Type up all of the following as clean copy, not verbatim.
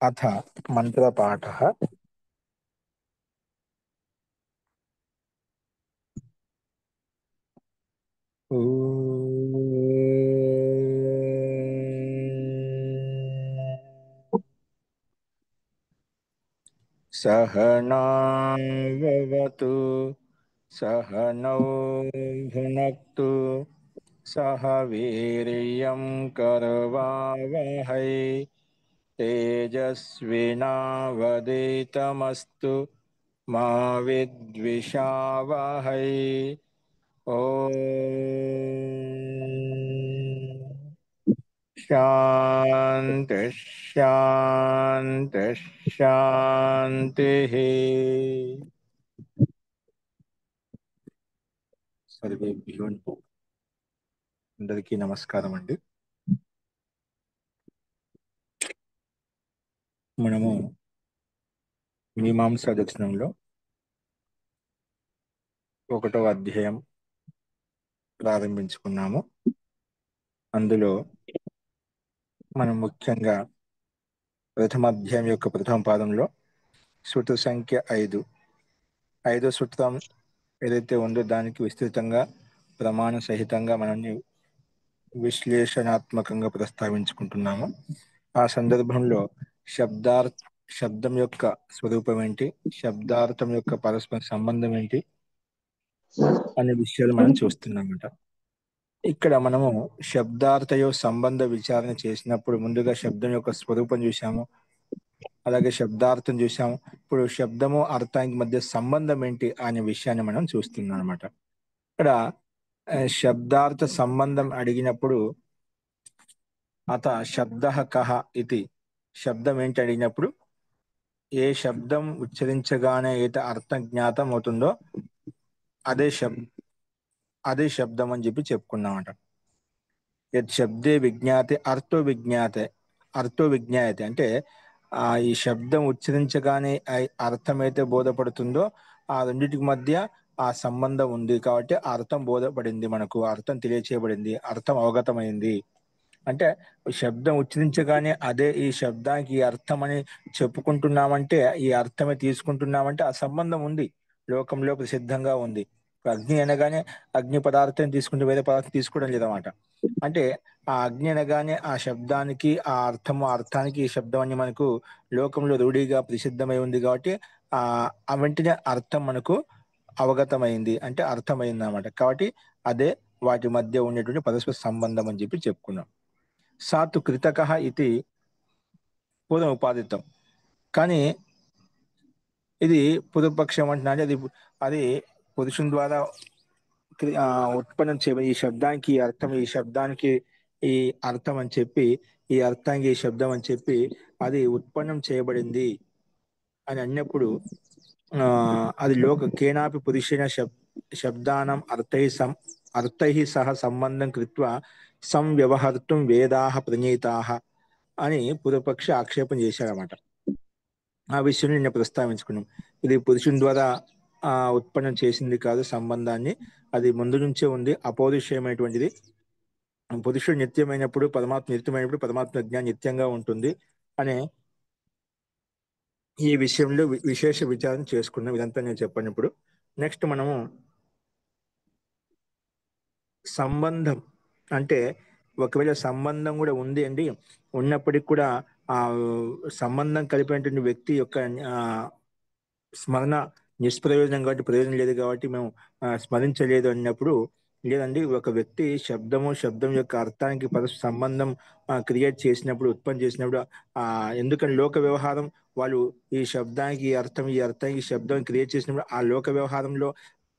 अथ मन्त्रपाठः। सहनाववतु सहनौ भुनक्तु सह वीर्यं करवावहै तेजस्विनावधीतमस्तु मा विद्विषावहै। ॐ शान्ति शान्ति शान्तिः। సర్వేభ్యో అందరికీ నమస్కారం అండి. మనము మీమాంసా దర్శనంలో 1వ అధ్యాయం ప్రారంభించుకున్నాము. అందులో మనం ముఖ్యంగా ప్రథమ అధ్యాయం యొక్క ప్రథమ పాదంలో సూత్ర సంఖ్య 5 సూత్రం ఏదైతే ఉందో దానికి విస్తృతంగా ప్రమాణ సహితంగా మనల్ని విశ్లేషణాత్మకంగా ప్రస్తావించుకుంటున్నాము. ఆ సందర్భంలో శబ్దం యొక్క స్వరూపం ఏంటి, శబ్దార్థం యొక్క పరస్పర సంబంధం ఏంటి అనే విషయాలు మనం చూస్తున్నామట. ఇక్కడ మనము శబ్దార్థయో సంబంధ విచారణ చేసినప్పుడు ముందుగా శబ్దం యొక్క స్వరూపం చూసాము, అలాగే శబ్దార్థం చూసాము. ఇప్పుడు శబ్దము అర్థానికి మధ్య సంబంధం ఏంటి అనే విషయాన్ని మనం చూస్తున్నాం అనమాట. ఇక్కడ శబ్దార్థ సంబంధం అడిగినప్పుడు అత శబ్ద కహ ఇది, శబ్దం ఏంటి అడిగినప్పుడు ఏ శబ్దం ఉచ్చరించగానే అయితే అర్థం జ్ఞాతం అవుతుందో అదే శబ్దం అని చెప్పి చెప్పుకున్నామట. యత్ శబ్దే విజ్ఞాతే అర్థో విజ్ఞాయతే అంటే ఈ శబ్దం ఉచ్చరించగానే అర్థమైతే బోధపడుతుందో ఆ రెండింటికి మధ్య ఆ సంబంధం ఉంది కాబట్టి అర్థం బోధపడింది, మనకు అర్థం తెలియచేయబడింది, అర్థం అవగతమైంది. అంటే శబ్దం ఉచ్చరించగానే అదే ఈ శబ్దానికి ఈ అర్థం అని చెప్పుకుంటున్నామంటే, ఈ అర్థమే తీసుకుంటున్నామంటే ఆ సంబంధం ఉంది, లోకంలో ప్రసిద్ధంగా ఉంది. అగ్ని అనగానే అగ్ని పదార్థం తీసుకుంటే వేరే పదార్థం తీసుకోవడం లేదన్నమాట. అంటే ఆ అగ్ని అనగానే ఆ శబ్దానికి ఆ అర్థానికి ఈ శబ్దం అని మనకు లోకంలో రూఢిగా ప్రసిద్ధమై ఉంది కాబట్టి ఆ వెంటనే అర్థం మనకు అవగతమైంది, అంటే అర్థమైంది అన్నమాట. కాబట్టి అదే వాటి మధ్య ఉండేటువంటి పరస్పర సంబంధం అని చెప్పి చెప్పుకున్నాం. సాతు కృతక ఇది పూర్వం ఉపాదితం, కానీ ఇది పూర్వపక్షం అంటున్నా అంటే అది పురుషుని ద్వారా ఉత్పన్నం చేయబడి ఈ శబ్దానికి ఈ శబ్దానికి ఈ అర్థం అని చెప్పి, ఈ అర్థానికి ఈ శబ్దం అని చెప్పి అది ఉత్పన్నం చేయబడింది అని అన్నప్పుడు అది కేనాపి పురుషేణ శబ్దానం అర్థై సహ సంబంధం కృత్వా సంవ్యవహర్తుం వేదాః ప్రణీతాః అని పూర్వపక్ష ఆక్షేపం చేశారన్నమాట. ఆ విషయం నిన్న ప్రస్తావించుకున్నాం. ఇది పురుషుని ద్వారా ఉత్పన్నం చేసింది కాదు సంబంధాన్ని, అది ముందు నుంచే ఉంది, అపౌరుషేయమైనటువంటిది. పురుషుడు నిత్యమైనప్పుడు పరమాత్మ నిత్యమైనప్పుడు పరమాత్మ జ్ఞానం నిత్యంగా ఉంటుంది అనే ఈ విషయంలో విశేష విచారం చేసుకున్నాం. ఇదంతా నేను చెప్పాను. ఇప్పుడు నెక్స్ట్ మనము సంబంధం అంటే, ఒకవేళ సంబంధం కూడా ఉంది అండి, ఉన్నప్పటికీ కూడా ఆ సంబంధం కలిపినటువంటి వ్యక్తి యొక్క స్మరణ నిష్ప్రయోజనం కాబట్టి, ప్రయోజనం లేదు కాబట్టి మేము స్మరించలేదు అన్నప్పుడు, లేదండి ఒక వ్యక్తి శబ్దం యొక్క అర్థానికి పరస్పర సంబంధం క్రియేట్ చేసినప్పుడు, ఉత్పత్తి చేసినప్పుడు ఎందుకని లోక వ్యవహారం వాళ్ళు ఈ శబ్దానికి ఈ అర్థానికి శబ్దం క్రియేట్ చేసినప్పుడు ఆ లోక వ్యవహారంలో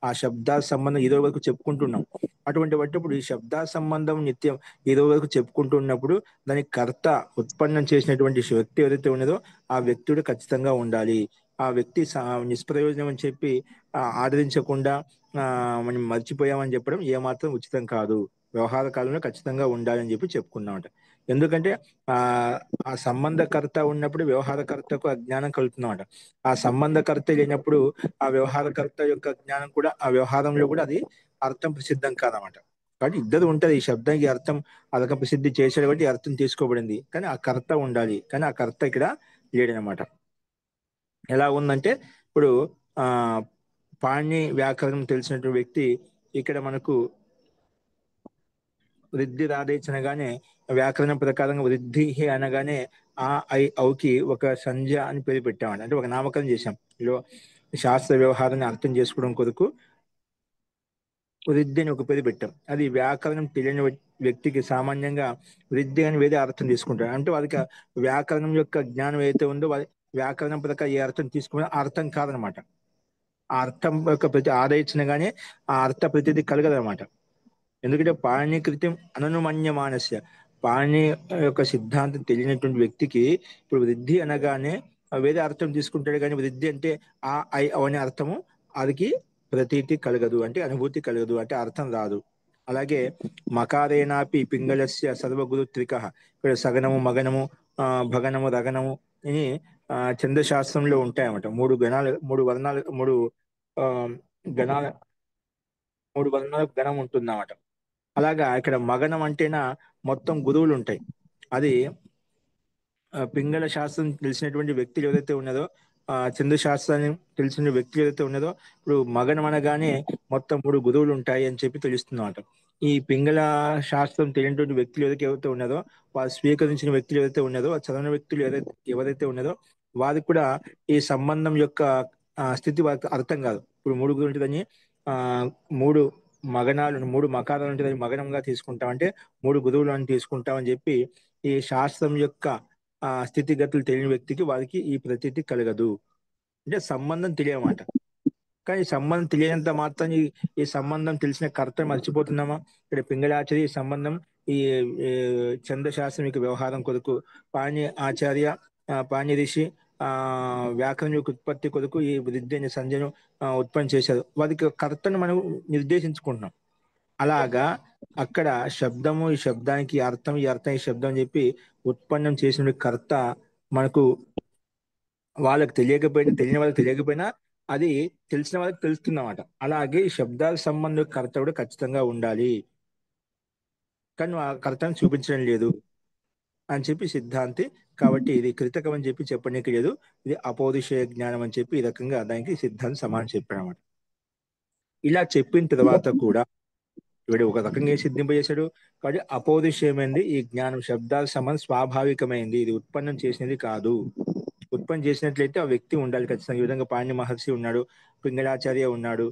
ఆ శబ్ద సంబంధం ఇదో వరకు చెప్పుకుంటున్నాం. అటువంటి పట్టినప్పుడు ఈ శబ్ద సంబంధం నిత్యం ఇదో వరకు చెప్పుకుంటున్నప్పుడు దానికి కర్త ఉత్పన్నం చేసినటువంటి వ్యక్తి ఏదైతే ఉన్నదో ఆ వ్యక్తుడు ఖచ్చితంగా ఉండాలి. ఆ వ్యక్తి నిష్ప్రయోజనం అని చెప్పి ఆదరించకుండా మనం మర్చిపోయామని చెప్పడం ఏమాత్రం ఉచితం కాదు. వ్యవహార కాలంలో ఖచ్చితంగా ఉండాలని చెప్పి చెప్పుకున్నామట. ఎందుకంటే ఆ సంబంధకర్త ఉన్నప్పుడు వ్యవహారకర్తకు అజ్ఞానం కలుగుతుందన్నమాట. ఆ సంబంధకర్త లేనప్పుడు ఆ వ్యవహారకర్త యొక్క జ్ఞానం కూడా, ఆ వ్యవహారంలో కూడా అది అర్థం ప్రసిద్ధం కాదన్నమాట. కాబట్టి ఇద్దరు ఉంటది, ఈ శబ్దానికి అర్థం అదొక ప్రసిద్ధి చేశాడు కాబట్టి అర్థం తీసుకోబడింది, కానీ ఆ కర్త ఉండాలి. కానీ ఆ కర్త ఇక్కడ లేడనమాట. ఎలా ఉందంటే ఇప్పుడు ఆ పాణిని వ్యాకరణం తెలిసినటువంటి వ్యక్తి ఇక్కడ మనకు వృద్ధి రాదేచి అనగానే వ్యాకరణం ప్రకారంగా వృద్ధి అనగానే ఆ ఐ ఔకి ఒక సంధ్య అని పేరు పెట్టామండి. అంటే ఒక నామకరణం చేశాం. ఇలా శాస్త్ర వ్యవహారాన్ని అర్థం చేసుకోవడం కొరకు వృద్ధి అని ఒక పేరు పెట్టాం. అది వ్యాకరణం తెలియని వ్యక్తికి సామాన్యంగా వృద్ధి అని వేరే అర్థం తీసుకుంటారు. అంటే వారికి ఆ వ్యాకరణం యొక్క జ్ఞానం ఏదైతే ఉందో వారి వ్యాకరణం ప్రకారం ఏ అర్థం తీసుకున్నా ఆ అర్థం కాదనమాట. ఆ అర్థం యొక్క ప్రతి ఆదయించిన గానీ ఆ అర్థ ప్రతిదీ కలగదనమాట. ఎందుకంటే పాణినికృతం అననుమన్యమానస్య, పాణి యొక్క సిద్ధాంతం తెలియనటువంటి వ్యక్తికి ఇప్పుడు వృద్ధి అనగానే వేరే అర్థం తీసుకుంటాడు. కానీ వృద్ధి అంటే ఆ ఐ అనే అర్థము అదికి ప్రతీతి కలగదు, అంటే అనుభూతి కలగదు, అంటే అర్థం రాదు. అలాగే మకారేనాపి పింగళస్య సర్వగురుత్రిక, ఇక్కడ సగనము మగనము భగనము రగనము అని ఛందశాస్త్రంలో ఉంటాయన్నమాట. మూడు గణాలు, మూడు వర్ణాలు, ఆ గణాల మూడు వర్ణాల గణం ఉంటుందన్నమాట. అలాగా ఇక్కడ మగనం అంటేనా మొత్తం గురువులు ఉంటాయి. అది పింగళ శాస్త్రం తెలిసినటువంటి వ్యక్తులు ఎవరైతే ఉన్నదో, చంద్ర శాస్త్రాన్ని తెలిసిన వ్యక్తులు ఎవరైతే ఉన్నదో, ఇప్పుడు మగనం అనగానే మొత్తం మూడు గురువులు ఉంటాయి అని చెప్పి తెలుస్తున్నమాట. ఈ పింగళ శాస్త్రం తెలియనటువంటి వ్యక్తులు ఎవరైతే ఉన్నదో, వారు స్వీకరించిన వ్యక్తులు ఎవరైతే ఉన్నదో, ఆ చదివిన వ్యక్తులు ఎవరైతే ఉన్నదో వారికి కూడా ఈ సంబంధం యొక్క స్థితి వారికి అర్థం కాదు. ఇప్పుడు మూడు గురువులు ఉంటుందని ఆ మూడు మగనాలు, మూడు మకారాలు ఉంటుందని మగనంగా తీసుకుంటాం, అంటే మూడు గురువులు అని తీసుకుంటాం అని చెప్పి ఈ శాస్త్రం యొక్క స్థితిగతులు తెలియని వ్యక్తికి వారికి ఈ ప్రతీతి కలగదు. అంటే సంబంధం తెలియమాట. కానీ సంబంధం తెలియనంత మాత్రం ఈ సంబంధం తెలిసిన కర్త మర్చిపోతున్నామా? ఇక్కడ పింగళాచార్య ఈ సంబంధం ఈ ఈ ఛందశాస్త్రం యొక్క వ్యవహారం కొరకు పాణి ఆచార్య పాణి ఋషి వ్యాకరణ యొక్క ఉత్పత్తి కొరకు ఈ వృద్ధి అనే సంధ్యను ఉత్పత్తి చేశారు. వారికి కర్తను మనం నిర్దేశించుకుంటున్నాం. అలాగా అక్కడ శబ్దము, ఈ శబ్దానికి అర్థం, ఈ అర్థం ఈ శబ్దం అని చెప్పి ఉత్పన్నం చేసిన కర్త మనకు వాళ్ళకి తెలియకపోయినా, తెలియని వాళ్ళకి తెలియకపోయినా అది తెలిసిన వాళ్ళకి తెలుస్తుందన్నమాట. అలాగే ఈ శబ్దాల సంబంధం కర్త కూడా ఖచ్చితంగా ఉండాలి, కానీ ఆ కర్తను చూపించడం లేదు అని చెప్పి సిద్ధాంతి. కాబట్టి ఇది కృతకం అని చెప్పి చెప్పడానికి లేదు, ఇది అపౌరుషేయ జ్ఞానం అని చెప్పి ఈ రకంగా దానికి సిద్ధాంతి సమానం చెప్పాడు అన్నమాట. ఇలా చెప్పిన తర్వాత కూడా వీడు ఒక రకంగా సిద్ధింపజేశాడు. కాబట్టి అపౌరుషేయమైంది ఈ జ్ఞానం, శబ్దాల సంబంధం స్వాభావికమైంది, ఇది ఉత్పన్నం చేసినది కాదు. ఉత్పన్నం చేసినట్లయితే ఆ వ్యక్తి ఉండాలి ఖచ్చితంగా. ఈ విధంగా పాణ్య మహర్షి ఉన్నాడు, పింగళాచార్య ఉన్నాడు.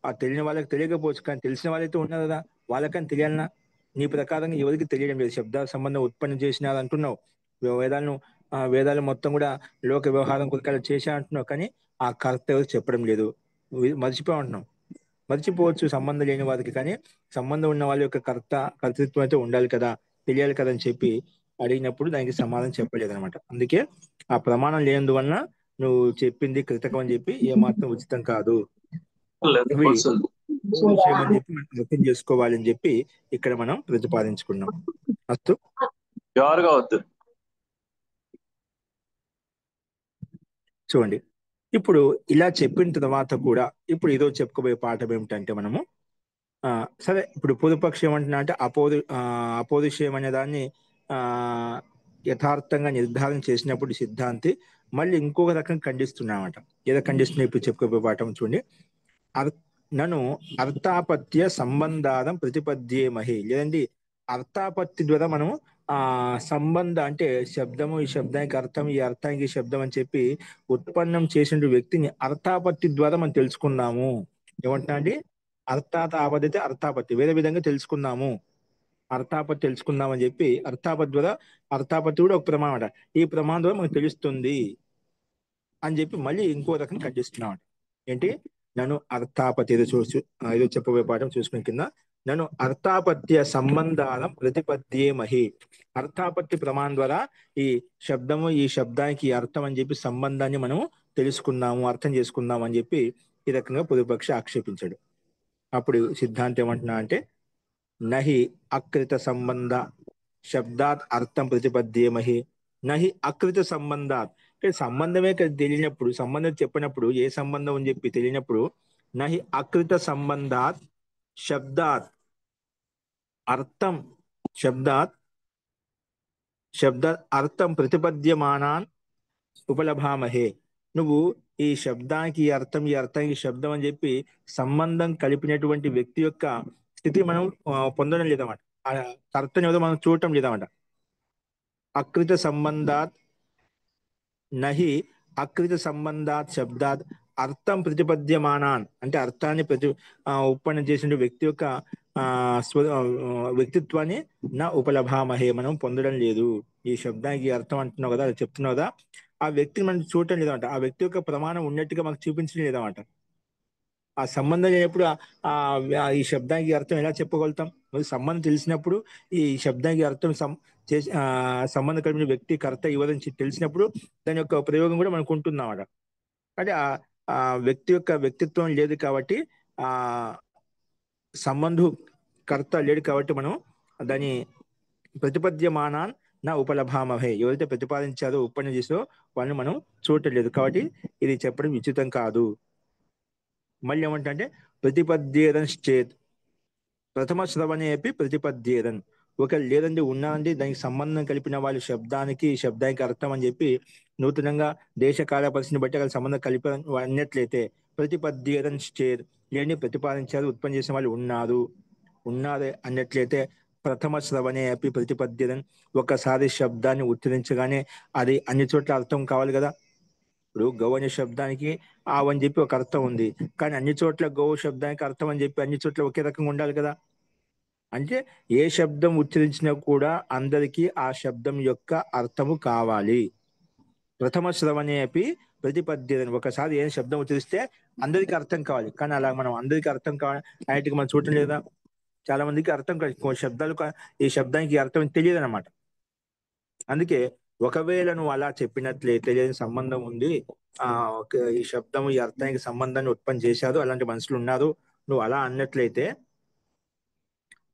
ఆ తెలియని వాళ్ళకి తెలియకపోవచ్చు, కానీ తెలిసిన వాళ్ళైతే ఉన్నారు కదా, వాళ్ళకని తెలియాలన్నా. నీ ప్రకారంగా ఎవరికి తెలియడం లేదు, శబ్దాల సంబంధం ఉత్పన్నం చేసినారు అంటున్నావు, వేదాలను వేదాలు మొత్తం కూడా లోక వ్యవహారం కొరకు చేశా అంటున్నావు, కానీ ఆ కర్త ఎవరు చెప్పడం లేదు, మర్చిపోయి అంటున్నావు. మర్చిపోవచ్చు సంబంధం లేని వారికి, కానీ సంబంధం ఉన్న వాళ్ళ యొక్క కర్తృత్వం అయితే ఉండాలి కదా, తెలియాలి కదా అని చెప్పి అడిగినప్పుడు దానికి సమాధానం చెప్పలేదు అనమాట. అందుకే ఆ ప్రమాణం లేనందువలన నువ్వు చెప్పింది కృతకం అని చెప్పి ఏమాత్రం ఉచితం కాదు, ఇవి విషయం అని చెప్పి మనం అర్థం చేసుకోవాలి అని చెప్పి ఇక్కడ మనం ప్రతిపాదించుకున్నాం. అస్తు జోరుగా వద్దు. చూడండి, ఇప్పుడు ఇలా చెప్పిన తర్వాత కూడా ఇప్పుడు ఈరోజు చెప్పుకోబోయే పాఠం ఏమిటంటే మనము సరే, ఇప్పుడు పూర్వపక్షం ఏమంటున్నా అంటే అపౌరుషేయం అనే దాన్ని ఆ యథార్థంగా నిర్ధారణ చేసినప్పుడు సిద్ధాంతి మళ్ళీ ఇంకొక రకం ఖండిస్తున్నామట. ఏదో ఖండిస్తున్నా ఇప్పుడు చెప్పుకోబోయే పాఠం చూడండి. నన్ను అర్థాపత్య సంబంధానం ప్రతిపద్యేమహి, లేదండి అర్థాపత్తి ద్వారా మనం సంబంధ అంటే శబ్దము, ఈ శబ్దానికి అర్థం, ఈ అర్థానికి శబ్దం అని చెప్పి ఉత్పన్నం చేసిన వ్యక్తిని అర్థాపత్తి ద్వారా మనం తెలుసుకున్నాము. ఏమంటున్నా అండి, అర్థాత్ ఆపదితే అర్థాపత్తి వేరే విధంగా తెలుసుకున్నాము, అర్థాపత్తి తెలుసుకుందామని చెప్పి అర్థాపత్తి ద్వారా, అర్థాపత్తి కూడా ఒక ప్రమాణం అట, ఈ ప్రమాణం ద్వారా మనకు తెలుస్తుంది అని చెప్పి మళ్ళీ ఇంకో రకం ఖండిస్తున్నాం. ఏంటి, నన్ను అర్థాపత్తి ఏదో చెప్పబోయే పాఠం చూసుకునే కింద నన్ను అర్థాపత్య సంబంధానం ప్రతిపద్యేమహి, అర్థాపత్తి ప్రమాణం ద్వారా ఈ శబ్దము, ఈ శబ్దానికి అర్థం అని చెప్పి సంబంధాన్ని మనం తెలుసుకుందాము, అర్థం చేసుకుందాం అని చెప్పి ఈ రకంగా పూర్వపక్షి ఆక్షేపించాడు. అప్పుడు సిద్ధాంతం ఏమంటున్నా అంటే నహి అకృత సంబంధ శబ్దాత్ అర్థం ప్రతిపద్యేమహి, నహి అకృత సంబంధాత్, సంబంధమే తెలియనప్పుడు, సంబంధం చెప్పినప్పుడు ఏ సంబంధం అని చెప్పి తెలియనప్పుడు నహి అకృత సంబంధాత్ శబ్దాత్ అర్థం, శబ్దాత్ అర్థం ప్రతిపద్యమానాన్ ఉపలభామహే. నువ్వు ఈ శబ్దానికి ఈ అర్థం, ఈ అర్థానికి శబ్దం అని చెప్పి సంబంధం కలిపినటువంటి వ్యక్తి యొక్క స్థితి మనం పొందడం లేదన్నమాట. ఆ కర్తని ఏదో మనం చూడటం లేదన్నమాట. అకృత సంబంధాత్ నహి అకృత సంబంధాత్ శబ్దాత్ అర్థం ప్రతిపద్యమానాన్, అంటే అర్థాన్ని ఉత్పన్నం చేసిన వ్యక్తి యొక్క ఆ వ్యక్తిత్వాన్ని నా ఉపలభామహే, మనం పొందడం లేదు. ఈ శబ్దానికి అర్థం అంటున్నావు కదా, అది చెప్తున్నావు కదా, ఆ వ్యక్తిని మనం చూడటం లేదన్నమాట. ఆ వ్యక్తి యొక్క ప్రమాణం ఉన్నట్టుగా మాకు చూపించడం లేదన్నమాట. ఆ సంబంధం లేనప్పుడు ఈ శబ్దానికి అర్థం ఎలా చెప్పగలుగుతాం? మరి సంబంధం తెలిసినప్పుడు ఈ శబ్దానికి అర్థం సంబంధం కలిగిన వ్యక్తి కర్త ఇవ్వదని తెలిసినప్పుడు దాని యొక్క ప్రయోగం కూడా మనకు ఉంటుందన్నమాట. అంటే ఆ వ్యక్తి యొక్క వ్యక్తిత్వం లేదు కాబట్టి, ఆ సంబంధు కర్త లేడు కాబట్టి మనం దాని ప్రతిపద్యమానాన్ నా ఉపలభామహే, ఎవరైతే ప్రతిపాదించారో ఉత్పన్నం చేసో వాళ్ళని మనం చూడలేదు కాబట్టి ఇది చెప్పడం ఉచితం కాదు. మళ్ళీ ఏమంటే ప్రతిపద్యేదన్ చేత్ ప్రథమ శ్రవణే అపి ప్రతిపద్యేదన్. ఒక లేదండి ఉన్నారండి దానికి సంబంధం కలిపిన వాళ్ళు శబ్దానికి శబ్దానికి అర్థం అని చెప్పి నూతనంగా దేశ కాల పరిస్థితిని బట్టి అక్కడ సంబంధం కలిపి అన్నట్లయితే ప్రతిపద్యేదన్ చేత్, లేని ప్రతిపాదించారు ఉత్పన్నం చేసిన వాళ్ళు ఉన్నారు అన్నట్లయితే ప్రథమ శ్రవణే అపి ప్రతిపద్యేదన్, ఒకసారి శబ్దాన్ని ఉచ్చరించగానే అది అన్ని చోట్ల అర్థం కావాలి కదా. ఇప్పుడు గౌ అనే శబ్దానికి ఆవు అని చెప్పి ఒక అర్థం ఉంది, కానీ అన్ని చోట్ల గౌ శబ్దానికి అర్థం అని చెప్పి అన్ని చోట్ల ఒకే రకంగా ఉండాలి కదా. అంటే ఏ శబ్దం ఉచ్చరించినా కూడా అందరికీ ఆ శబ్దం యొక్క అర్థము కావాలి. ప్రథమ శ్రవణే అపి ప్రతిపద్యదని, ఒకసారి ఏ శబ్దం ఉచ్చరిస్తే అందరికీ అర్థం కావాలి, కానీ అలా మనం అందరికీ అర్థం కావాలి ఆయనకి మనం చూడటం లేదా. చాలా మందికి అర్థం కాదు, కొన్ని శబ్దాలు ఈ శబ్దానికి అర్థం తెలియదు అనమాట. అందుకే ఒకవేళ నువ్వు అలా చెప్పినట్లయితే తెలియని సంబంధం ఉంది, ఈ శబ్దం ఈ అర్థానికి సంబంధాన్ని ఉత్పన్నం చేశారు, అలాంటి మనుషులు ఉన్నారు, నువ్వు అలా అన్నట్లయితే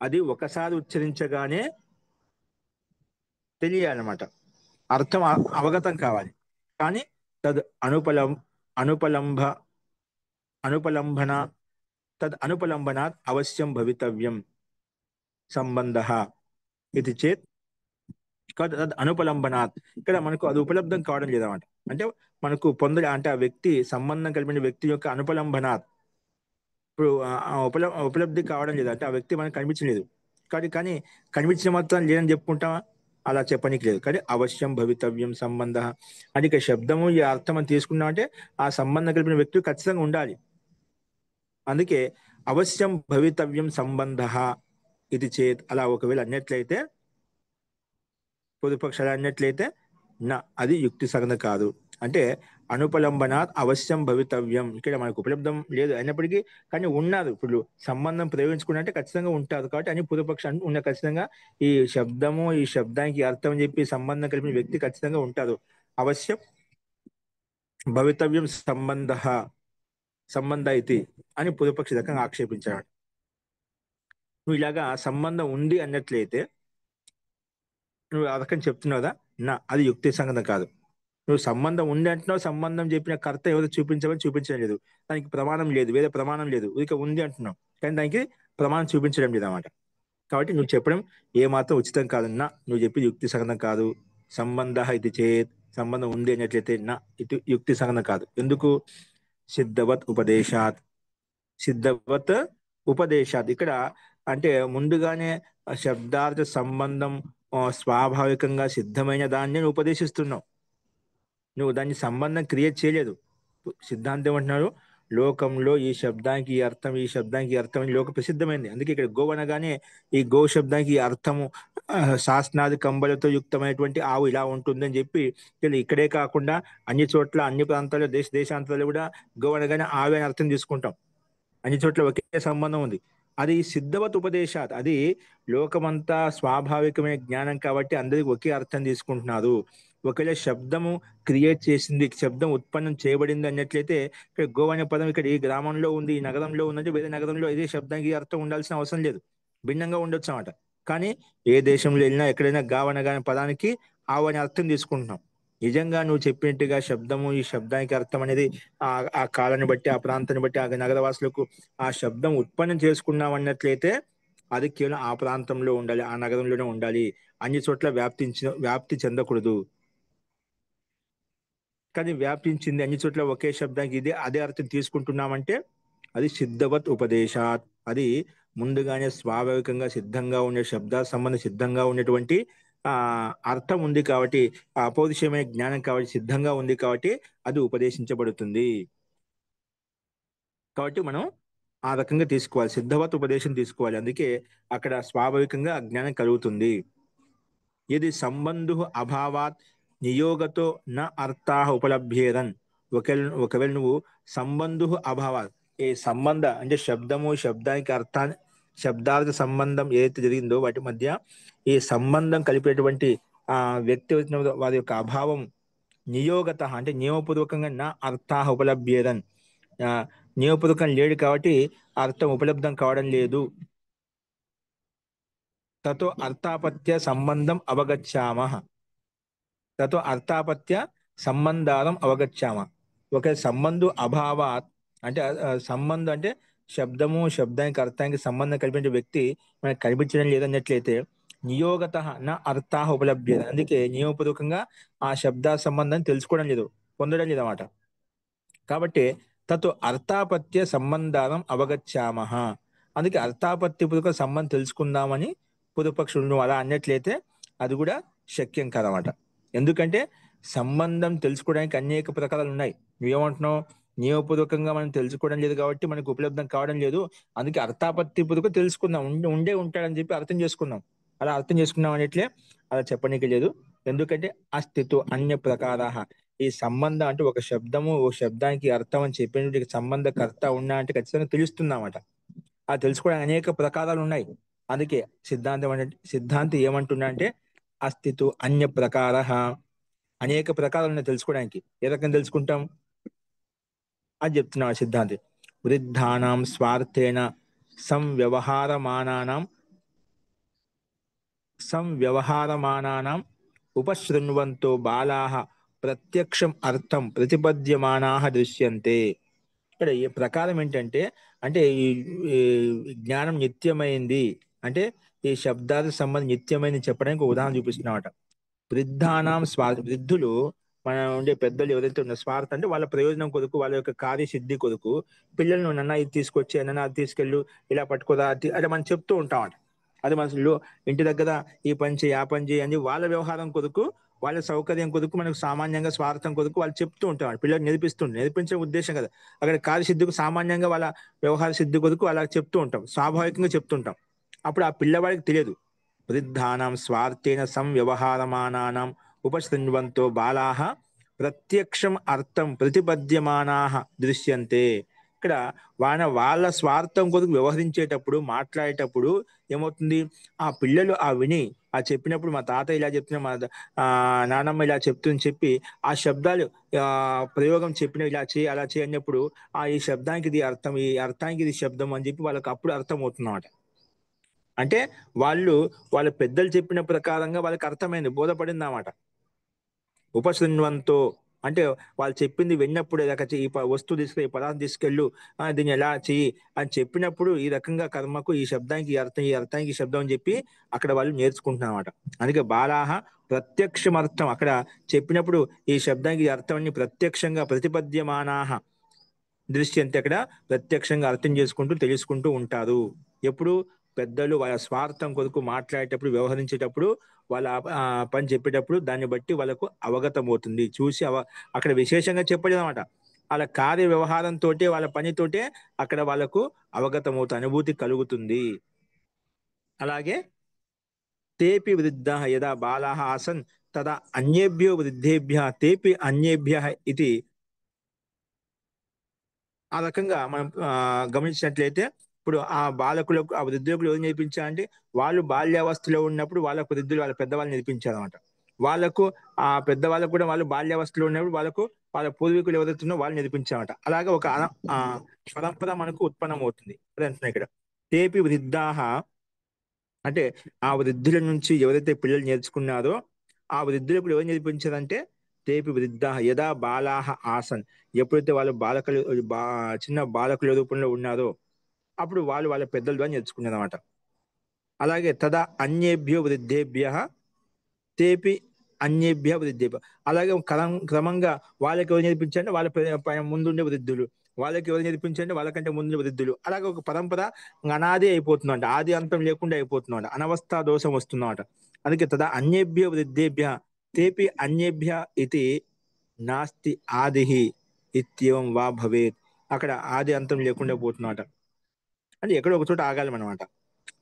అది ఒకసారి ఉచ్చరించగానే తెలియాలన్నమాట, అర్థం అవగతం కావాలి. కానీ తద్ అనుపలంబ అనుపలంబన అనుపలంబనాత్ అవశ్యం భవితవ్యం సంబంధ ఇది చేత్ అనుపలంబనాత్. ఇక్కడ మనకు అది ఉపలబ్ధం కావడం లేదన్నమాట. అంటే మనకు అంటే ఆ వ్యక్తి సంబంధం కలిపిన వ్యక్తి యొక్క అనుపలంబనాత్, ఇప్పుడు ఉపలబ్ధి కావడం లేదు, అంటే ఆ వ్యక్తి మనకు కనిపించలేదు. కానీ కనిపించిన మాత్రం లేదని చెప్పుకుంటామా? అలా చెప్పనీకి లేదు. కానీ అవశ్యం భవితవ్యం సంబంధ, అంటే ఇక శబ్దము ఈ అర్థం అని తీసుకున్నామంటే ఆ సంబంధం కలిపిన వ్యక్తి ఖచ్చితంగా ఉండాలి. అందుకే అవశ్యం భవితవ్యం సంబంధ ఇది చేత్, అలా ఒకవేళ అన్నట్లయితే పొదుపక్షాలు అన్నట్లయితే నా అది యుక్తి సగన కాదు. అంటే అనుపలంబనాత్ అవశ్యం భవితవ్యం, ఇక్కడ మనకు ఉపలబ్ధం లేదు అయినప్పటికీ కానీ ఉన్నారు, ఇప్పుడు సంబంధం ప్రయోగించుకున్నట్టే ఖచ్చితంగా ఉంటారు కాబట్టి అని పూర్వపక్షం ఉన్న ఖచ్చితంగా ఈ శబ్దము ఈ శబ్దానికి అర్థం అని చెప్పి సంబంధం కలిపిన వ్యక్తి ఖచ్చితంగా ఉంటారు. అవశ్యం భవితవ్యం సంబంధ ఇది అని పూర్వపక్ష రకంగా ఆక్షేపించాడు. నువ్వు ఇలాగా సంబంధం ఉంది అన్నట్లయితే నువ్వు ఆ రకం చెప్తున్నావు కదా, నా అది యుక్తి సంగతం కాదు. నువ్వు సంబంధం ఉంది అంటున్నావు, సంబంధం చెప్పిన కర్త ఎవరు చూపించమని చూపించడం లేదు, దానికి ప్రమాణం లేదు, వేరే ప్రమాణం లేదు, ఇక ఉంది అంటున్నావు కానీ దానికి ప్రమాణం చూపించడం లేదు అన్నమాట. కాబట్టి నువ్వు చెప్పడం ఏమాత్రం ఉచితం కాదన్నా, నువ్వు చెప్పి యుక్తి సగనం కాదు. సంబంధ ఇది చేత్, సంబంధం ఉంది అన్నట్లయితే నా ఇది యుక్తి సగనం కాదు. ఎందుకు? సిద్ధవత్ ఉపదేశాత్ ఇక్కడ అంటే ముందుగానే శబ్దార్థ సంబంధం స్వాభావికంగా సిద్ధమైన దాన్ని నువ్వు ఉపదేశిస్తున్నావు, నువ్వు దాన్ని సంబంధం క్రియేట్ చేయలేదు. సిద్ధాంతం అంటున్నారు లోకంలో ఈ శబ్దానికి ఈ అర్థం ఈ శబ్దానికి అర్థం అని లోక ప్రసిద్ధమైంది. అందుకే ఇక్కడ గో అనగానే ఈ గో శబ్దానికి అర్థము శాస్త్రాది కంబలతో యుక్తమైనటువంటి ఆవు ఇలా ఉంటుందని చెప్పి ఇక్కడే కాకుండా అన్ని చోట్ల అన్ని ప్రాంతాల్లో దేశాంతాల్లో కూడా గో అనగానే ఆవు అని అర్థం తీసుకుంటాం. అన్ని చోట్ల ఒకే సంబంధం ఉంది. అది సిద్ధవత్ ఉపదేశాత్, అది లోకమంతా స్వాభావికమైన జ్ఞానం కాబట్టి అందరికి ఒకే అర్థం తీసుకుంటున్నారు. ఒకవేళ శబ్దము క్రియేట్ చేసింది, శబ్దం ఉత్పన్నం చేయబడింది అన్నట్లయితే ఇక్కడ గో అనే పదం ఇక్కడ ఈ గ్రామంలో ఉంది ఈ నగరంలో ఉందంటే వేరే నగరంలో ఇదే శబ్దానికి అర్థం ఉండాల్సిన అవసరం లేదు, భిన్నంగా ఉండొచ్చు అన్నమాట. కానీ ఏ దేశంలో వెళ్ళినా ఎక్కడైనా గావనగానే పదానికి ఆవు అనే అర్థం తీసుకుంటున్నాం. నిజంగా నువ్వు చెప్పినట్టుగా శబ్దము ఈ శబ్దానికి అర్థం అనేది ఆ కాలాన్ని బట్టి ఆ ప్రాంతాన్ని బట్టి ఆ నగరవాసులకు ఆ శబ్దం ఉత్పన్నం చేసుకున్నాం అన్నట్లయితే అది కేవలం ఆ ప్రాంతంలో ఉండాలి, ఆ నగరంలోనే ఉండాలి, అన్ని చోట్ల వ్యాప్తి చెందకూడదు. కానీ వ్యాపించింది అన్ని చోట్ల ఒకే శబ్దానికి ఇదే అదే అర్థం తీసుకుంటున్నామంటే అది సిద్ధవత్ ఉపదేశాత్. అది ముందుగానే స్వాభావికంగా సిద్ధంగా ఉండే శబ్ద సంబంధం సిద్ధంగా ఉన్నటువంటి ఆ అర్థం ఉంది కాబట్టి ఆ అపౌరుషమైన జ్ఞానం కాబట్టి సిద్ధంగా ఉంది కాబట్టి అది ఉపదేశించబడుతుంది. కాబట్టి మనం ఆ రకంగా తీసుకోవాలి, సిద్ధవత్ ఉపదేశం తీసుకోవాలి. అందుకే అక్కడ స్వాభావికంగా అజ్ఞానం కలుగుతుంది. ఇది సంబంధు అభావాత్ నియోగతో న అర్థా ఉపలభ్యేరన్. ఒకవేళ నువ్వు సంబంధు అభావాత్, ఈ సంబంధ అంటే శబ్దము శబ్దానికి అర్థాన్ని శబ్దార్థ సంబంధం ఏదైతే జరిగిందో వాటి మధ్య ఈ సంబంధం కలిపేటువంటి ఆ వ్యక్తి వచ్చిన వారి యొక్క అభావం నియోగత అంటే నియమపూర్వకంగా నా అర్థా ఉపలభ్యేరన్. ఆ, నియమపూర్వకం లేడు కాబట్టి అర్థం ఉపలబ్ధం కావడం లేదు. తతో అర్థాపత్య సంబంధం అవగచ్చామః. తతో అర్థాపత్య సంబంధారం అవగచ్చామ. ఒక సంబంధు అభావాత్ అంటే సంబంధం అంటే శబ్దము శబ్దానికి అర్థానికి సంబంధం కలిపిన వ్యక్తి మనకు కనిపించడం లేదన్నట్లయితే నియోగత నా అర్థా ఉపలభ్యత. అందుకే నియమపూర్వకంగా ఆ శబ్ద సంబంధాన్ని తెలుసుకోవడం లేదు, పొందడం లేదు అన్నమాట. కాబట్టి తతో అర్థాపత్య సంబంధానం అవగచ్చామః. అందుకే అర్థాపత్తి పూర్వక సంబంధం తెలుసుకుందామని పూర్వపక్షులు నువ్వు అలా అన్నట్లయితే అది కూడా శక్యం కాదన్నమాట. ఎందుకంటే సంబంధం తెలుసుకోవడానికి అనేక ప్రకారాలు ఉన్నాయి. నువ్వేమంటున్నావు, నియమపూర్వకంగా మనం తెలుసుకోవడం లేదు కాబట్టి మనకు ఉపలబ్ధం కావడం లేదు, అందుకే అర్థాపత్తి పూర్వక తెలుసుకుందాం, ఉండే ఉంటాడని చెప్పి అర్థం చేసుకుందాం. అలా అర్థం చేసుకున్నాం అనేట్లే అలా చెప్పనీకి లేదు. ఎందుకంటే అస్థితు అన్య ప్రకార. ఈ సంబంధం అంటే ఒక శబ్దము ఓ శబ్దానికి అర్థం అని చెప్పినటువంటి సంబంధకర్త ఉన్నా అంటే ఖచ్చితంగా తెలుస్తుందన్నమాట. ఆ తెలుసుకోవడానికి అనేక ప్రకారాలు ఉన్నాయి. అందుకే సిద్ధాంతం ఏమంటున్నా అంటే అస్థితు అన్య ప్రకార. అనేక ప్రకారాలు ఉన్నాయి తెలుసుకోవడానికి. ఏ రకంగా తెలుసుకుంటాం అది చెప్తున్నాడు సిద్ధాంతి. వృద్ధానాం స్వార్థేన సంవ్యవహారమానానాం సంవ్యవహారమానానాం ఉపశృణ్వంతో బాలాః ప్రత్యక్షం అర్థం ప్రతిపద్యమానాః దృశ్యంతే. ఇక్కడ ఈ ప్రకారం ఏంటంటే అంటే ఈ జ్ఞానం నిత్యమైంది అంటే ఈ శబ్దాలకు సంబంధించి నిత్యమైంది చెప్పడానికి ఒక ఉదాహరణ చూపిస్తున్నామట. వృద్ధానాం వృద్ధులు మన ఉండే పెద్దలు ఎవరైతే ఉన్నారో స్వార్థ అంటే వాళ్ళ ప్రయోజనం కొరకు వాళ్ళ యొక్క కార్యసిద్ధి కొరకు పిల్లలను నన్న ఇది తీసుకొచ్చి నన్న అది తీసుకెళ్ళు ఇలా పట్టుకోదా అంటే మనం చెప్తూ ఉంటామట. అది మనసులో ఇంటి దగ్గర ఈ పని చేయి ఆ పని చేయి అని వాళ్ళ వ్యవహారం కొరకు వాళ్ళ సౌకర్యం కొరకు మనకు సామాన్యంగా స్వార్థం కొరకు వాళ్ళు చెప్తూ ఉంటారు, పిల్లలు నేర్పించే ఉద్దేశం కదా. అక్కడ కార్యసిద్ధికి సామాన్యంగా వాళ్ళ వ్యవహార సిద్ధి కొరకు అలా చెప్తూ ఉంటాం, స్వాభావికంగా చెప్తుంటాం. అప్పుడు ఆ పిల్లవాడికి తెలియదు. వృద్ధానాం స్వార్థేన సంవ్యవహారమానానాం ఉపశృణ్వంతో బాలాః ప్రత్యక్షం అర్థం ప్రతిపద్యమానాః దృశ్యంతే. ఇక్కడ వాళ్ళ స్వార్థం కొరకు వ్యవహరించేటప్పుడు మాట్లాడేటప్పుడు ఏమవుతుంది, ఆ పిల్లలు ఆ విని ఆ చెప్పినప్పుడు మా తాత ఇలా చెప్తున్నా మా నానమ్మ ఇలా చెప్తుందని చెప్పి ఆ శబ్దాలు ప్రయోగం చెప్పిన ఇలా చేయి అలా చేయి అన్నప్పుడు ఈ శబ్దానికి ఇది అర్థం ఈ అర్థానికి ఇది శబ్దం అని చెప్పి వాళ్ళకి అప్పుడు అర్థం అవుతుందన్నమాట. అంటే వాళ్ళ పెద్దలు చెప్పిన ప్రకారంగా వాళ్ళకి అర్థమైంది, బోధపడింది అన్నమాట. ఉపశృణ్వంతో అంటే వాళ్ళు చెప్పింది విన్నప్పుడు ఈ వస్తువు తీసుకెళ్ళి ఈ పదార్థం తీసుకెళ్ళు దీన్ని ఎలా చెయ్యి అని చెప్పినప్పుడు ఈ రకంగా కర్మకు ఈ శబ్దానికి ఈ అర్థానికి ఈ శబ్దం అని చెప్పి అక్కడ వాళ్ళు నేర్చుకుంటున్నారు అనమాట. అందుకే బాలాహ ప్రత్యక్షం అర్థం అక్కడ చెప్పినప్పుడు ఈ శబ్దానికి ఈ అర్థాన్ని ప్రత్యక్షంగా ప్రతిపద్యమానాహ దృష్టి అక్కడ ప్రత్యక్షంగా అర్థం చేసుకుంటూ తెలుసుకుంటూ ఉంటారు. ఎప్పుడు పెద్దలు వాళ్ళ స్వార్థం కొరకు మాట్లాడేటప్పుడు వ్యవహరించేటప్పుడు వాళ్ళ పని చెప్పేటప్పుడు దాన్ని బట్టి వాళ్ళకు అవగతం అవుతుంది. చూసి అక్కడ విశేషంగా చెప్పలేదు అనమాట. వాళ్ళ కార్య వ్యవహారంతో వాళ్ళ పనితోటే అక్కడ వాళ్ళకు అవగతం అవుతుంది, అనుభూతి కలుగుతుంది. అలాగే తేపి వృద్ధ యదా బాలా ఆసన్ తదా అన్యేభ్యో వృద్ధేభ్య తేపి అన్యేభ్య ఇది. ఆ రకంగా మనం గమనించినట్లయితే ఇప్పుడు ఆ బాలకులకు ఆ వృద్ధులకు ఏం నేర్పించాలంటే వాళ్ళు బాల్యావస్థలో ఉన్నప్పుడు వాళ్ళకు వృద్ధులు వాళ్ళ పెద్దవాళ్ళు నేర్పించారన్నమాట. వాళ్ళకు ఆ పెద్దవాళ్ళకు కూడా వాళ్ళు బాల్యావస్థలో ఉన్నప్పుడు వాళ్ళకు వాళ్ళ పూర్వీకులు ఎవరైతున్నారో వాళ్ళు నేర్పించారన్నమాట. అలాగే ఒక పరంపర మనకు ఉత్పన్నం అవుతుంది. అదే అంటున్నా ఇక్కడ తేపి వృద్ధాహ అంటే ఆ వృద్ధుల నుంచి ఎవరైతే పిల్లలు నేర్చుకున్నారో ఆ వృద్ధులకు ఎవరు నేర్పించారంటే తేపి వృద్ధ యదా బాలాహ ఆసన్. ఎప్పుడైతే వాళ్ళు చిన్న బాలకుల రూపంలో ఉన్నారో అప్పుడు వాళ్ళ పెద్దల ద్వారా నేర్చుకున్నారు అనమాట. అలాగే తదా అన్యేభ్యో వృద్ధేభ్య తేపి అన్యేభ్య వృద్ధేభ్య. అలాగే క్రమంగా వాళ్ళకి ఎవరు నేర్పించండి, వాళ్ళ ముందుండే వృద్ధులు, వాళ్ళకి ఎవరు నేర్పించండి, వాళ్ళకంటే ముందు వృద్ధులు, అలాగే ఒక పరంపర అనాది అయిపోతుందంట, ఆది అంతం లేకుండా అయిపోతుందంట, అనవస్థా దోషం వస్తుందన్నమాట. అందుకే తదా అన్యేభ్య వృద్ధేభ్య తేపి అన్యేభ్య ఇది నాస్తి ఆదిహి ఇత్యేవం వా భవేత్. అక్కడ ఆది అంతం లేకుండా పోతున్నమాట, అంటే ఎక్కడో ఒక చోట ఆగాలి అనమాట.